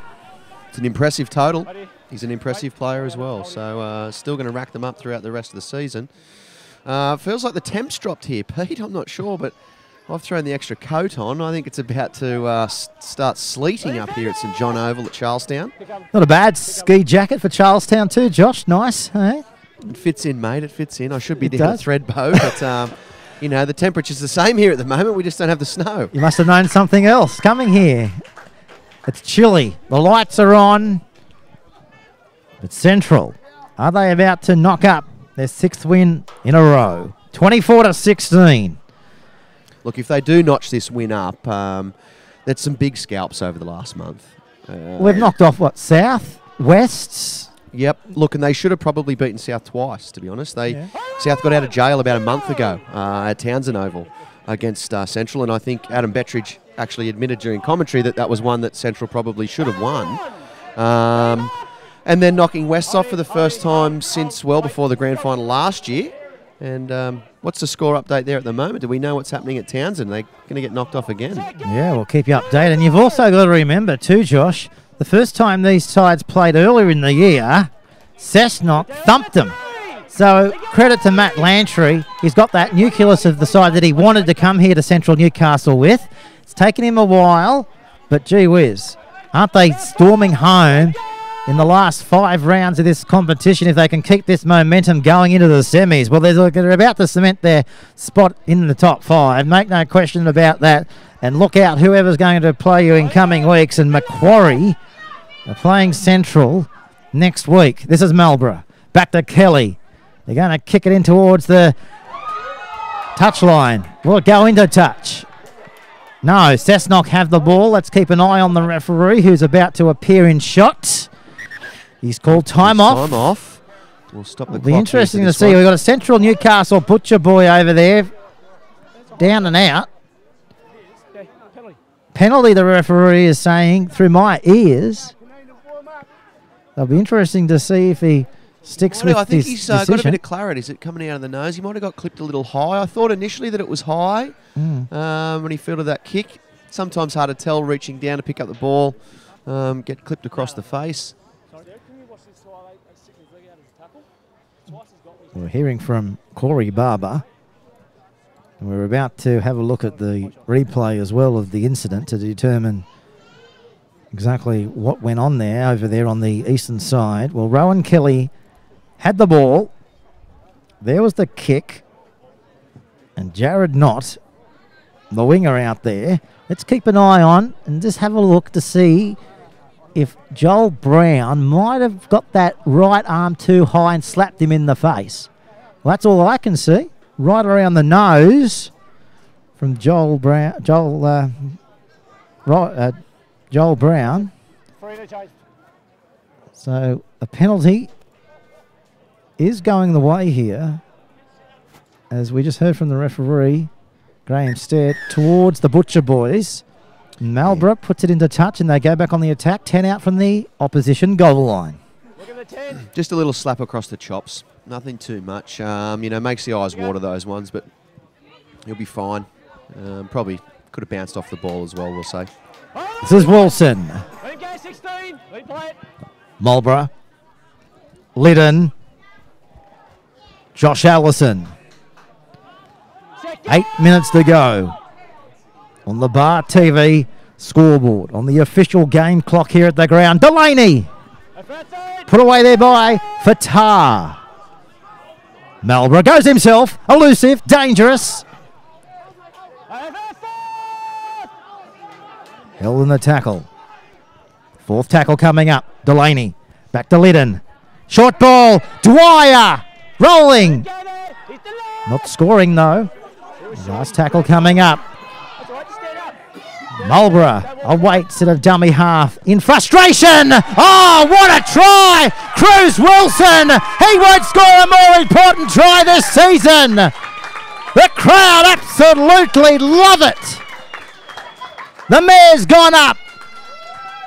It's an impressive total. He's an impressive player as well. So still going to rack them up throughout the rest of the season. Feels like the temp's dropped here, Pete. I'm not sure, but I've thrown the extra coat on. I think it's about to start sleeting up here at St John Oval at Charlestown. Not a bad ski jacket for Charlestown too, Josh. Nice, hey? It fits in, mate. It fits in. I should be down at Threadbow, but the temperature's the same here at the moment. We just don't have the snow. You must have known something else coming here. It's chilly. The lights are on. But Central, are they about to knock up their 6th win in a row? 24-16. Look, if they do notch this win up, that's some big scalps over the last month. We've knocked off, what, South? Wests? Yep. Look, and they should have probably beaten South twice, to be honest. South got out of jail about a month ago at Townsend Oval against Central, and I think Adam Bettridge actually admitted during commentary that was one that Central probably should have won. And then knocking Wests off for the first time since well before the grand final last year. And what's the score update there at the moment? Do we know what's happening at Townsend? Are they going to get knocked off again? Yeah, we'll keep you updated. And you've also got to remember too, Josh, the first time these sides played earlier in the year, Cessnock thumped them So credit to Matt Lantry. He's got that nucleus of the side that he wanted to come here to Central Newcastle with. It's taken him a while, but gee whiz, aren't they storming home in the last 5 rounds of this competition if they can keep this momentum going into the semis? Well, they're about to cement their spot in the top 5. Make no question about that. And look out whoever's going to play you in coming weeks. And Macquarie are playing Central next week. This is Marlborough. Back to Kelly. They're going to kick it in towards the touchline. Will it go into touch? No, Cessnock have the ball. Let's keep an eye on the referee who's about to appear in shot. He's called time off. Time off. We'll stop the clock. It'll be interesting to see. We've got a Central Newcastle butcher boy over there. Down and out. Penalty, the referee is saying through my ears. It'll be interesting to see if he sticks with this I think he's got a decision. bit of clarity. Is it coming out of the nose? He might have got clipped a little high. I thought initially that it was high when he fielded that kick. Sometimes hard to tell reaching down to pick up the ball. Get clipped across the face. We're hearing from Corey Barber. And we're about to have a look at the replay as well of the incident to determine exactly what went on there over there on the eastern side. Well, Rowan Kelly had the ball. There was the kick. And Jared Knott, the winger out there. Let's keep an eye on and just have a look to see if Joel Brown might have got that right arm too high and slapped him in the face. Well, that's all I can see. Right around the nose from Joel Brown. Joel Brown. So a penalty is going the way here, as we just heard from the referee, Graham Stead, towards the Butcher boys. Marlborough puts it into touch and they go back on the attack. 10 out from the opposition goal line. Just a little slap across the chops. Nothing too much. Makes the eyes water, those ones, but he'll be fine. Probably could have bounced off the ball as well, we'll say. This is Wilson. Marlborough. Liddon. Josh Allison. 8 minutes to go on the Bar TV scoreboard, on the official game clock here at the ground. Delaney put away there by Fatah. Marlborough goes himself, elusive, dangerous. Held in the tackle. 4th tackle coming up. Delaney back to Liddon. Short ball. Dwyer rolling. Not scoring though. Last tackle coming up. Marlborough awaits at a dummy half in frustration. Oh, what a try! Cruz Wilson. He won't score a more important try this season. The crowd absolutely love it. The mayor's gone up.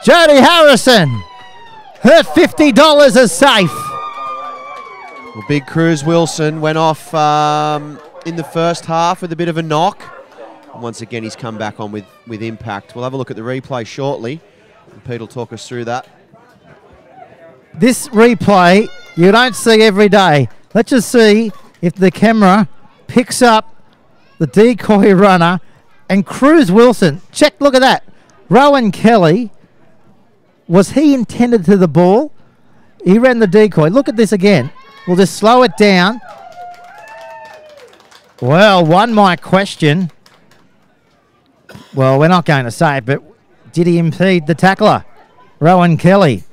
Jody Harrison. Her $50 is safe. Well, big Cruz Wilson went off in the first half with a bit of a knock. And once again, he's come back on with impact. We'll have a look at the replay shortly. And Pete will talk us through that. This replay you don't see every day. Let's just see if the camera picks up the decoy runner and Cruz Wilson. Check, look at that. Rowan Kelly, was he intended to the ball? He ran the decoy. Look at this again. We'll just slow it down. Well, one might question. Well, we're not going to say it, but did he impede the tackler? Rowan Kelly.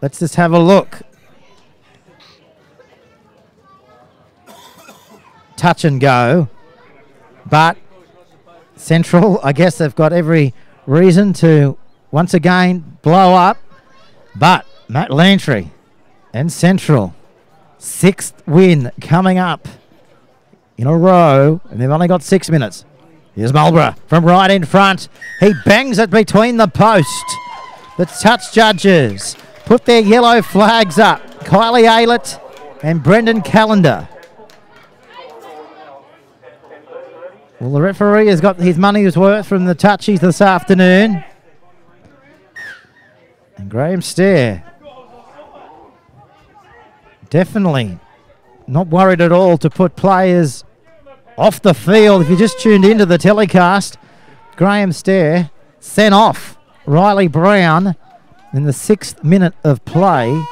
Let's just have a look. Touch and go. But Central, I guess they've got every reason to once again blow up. But Matt Lantry and Central, 6th win coming up in a row, and they've only got 6 minutes. Here's Marlborough from right in front. He bangs it between the post. The touch judges put their yellow flags up. Kylie Aylett and Brendan Callender. Well, the referee has got his money's worth from the touchies this afternoon. And Graham Stair definitely not worried at all to put players off the field. If you just tuned into the telecast, Graham Stair sent off Riley Brown in the 6th minute of play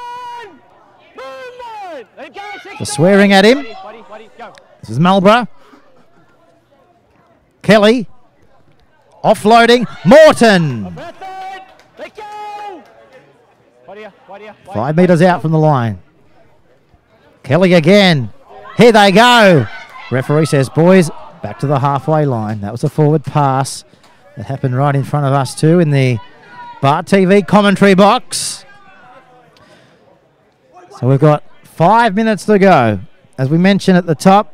for swearing at him. This is Marlborough. Kelly offloading. Morton. 5 metres out from the line. Kelly again. Here they go. Referee says, boys, back to the halfway line. That was a forward pass that happened right in front of us too in the Bar TV commentary box. So we've got 5 minutes to go. As we mentioned at the top,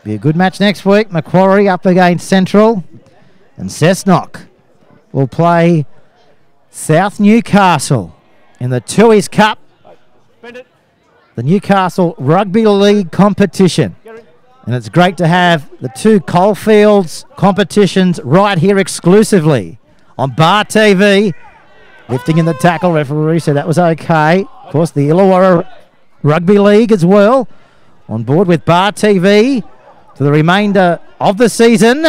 be a good match next week. Macquarie up against Central, and Cessnock will play South Newcastle in the Tui's Cup, the Newcastle Rugby League competition. And it's great to have the two Coalfields competitions right here exclusively on Bar TV. Lifting in the tackle, referee said that was okay. Of course, the Illawarra Rugby League as well on board with Bar TV for the remainder of the season.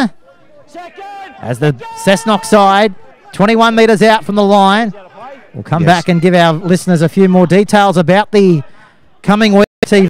As the Cessnock side, 21 metres out from the line. We'll come back and give our listeners a few more details about the coming week TV.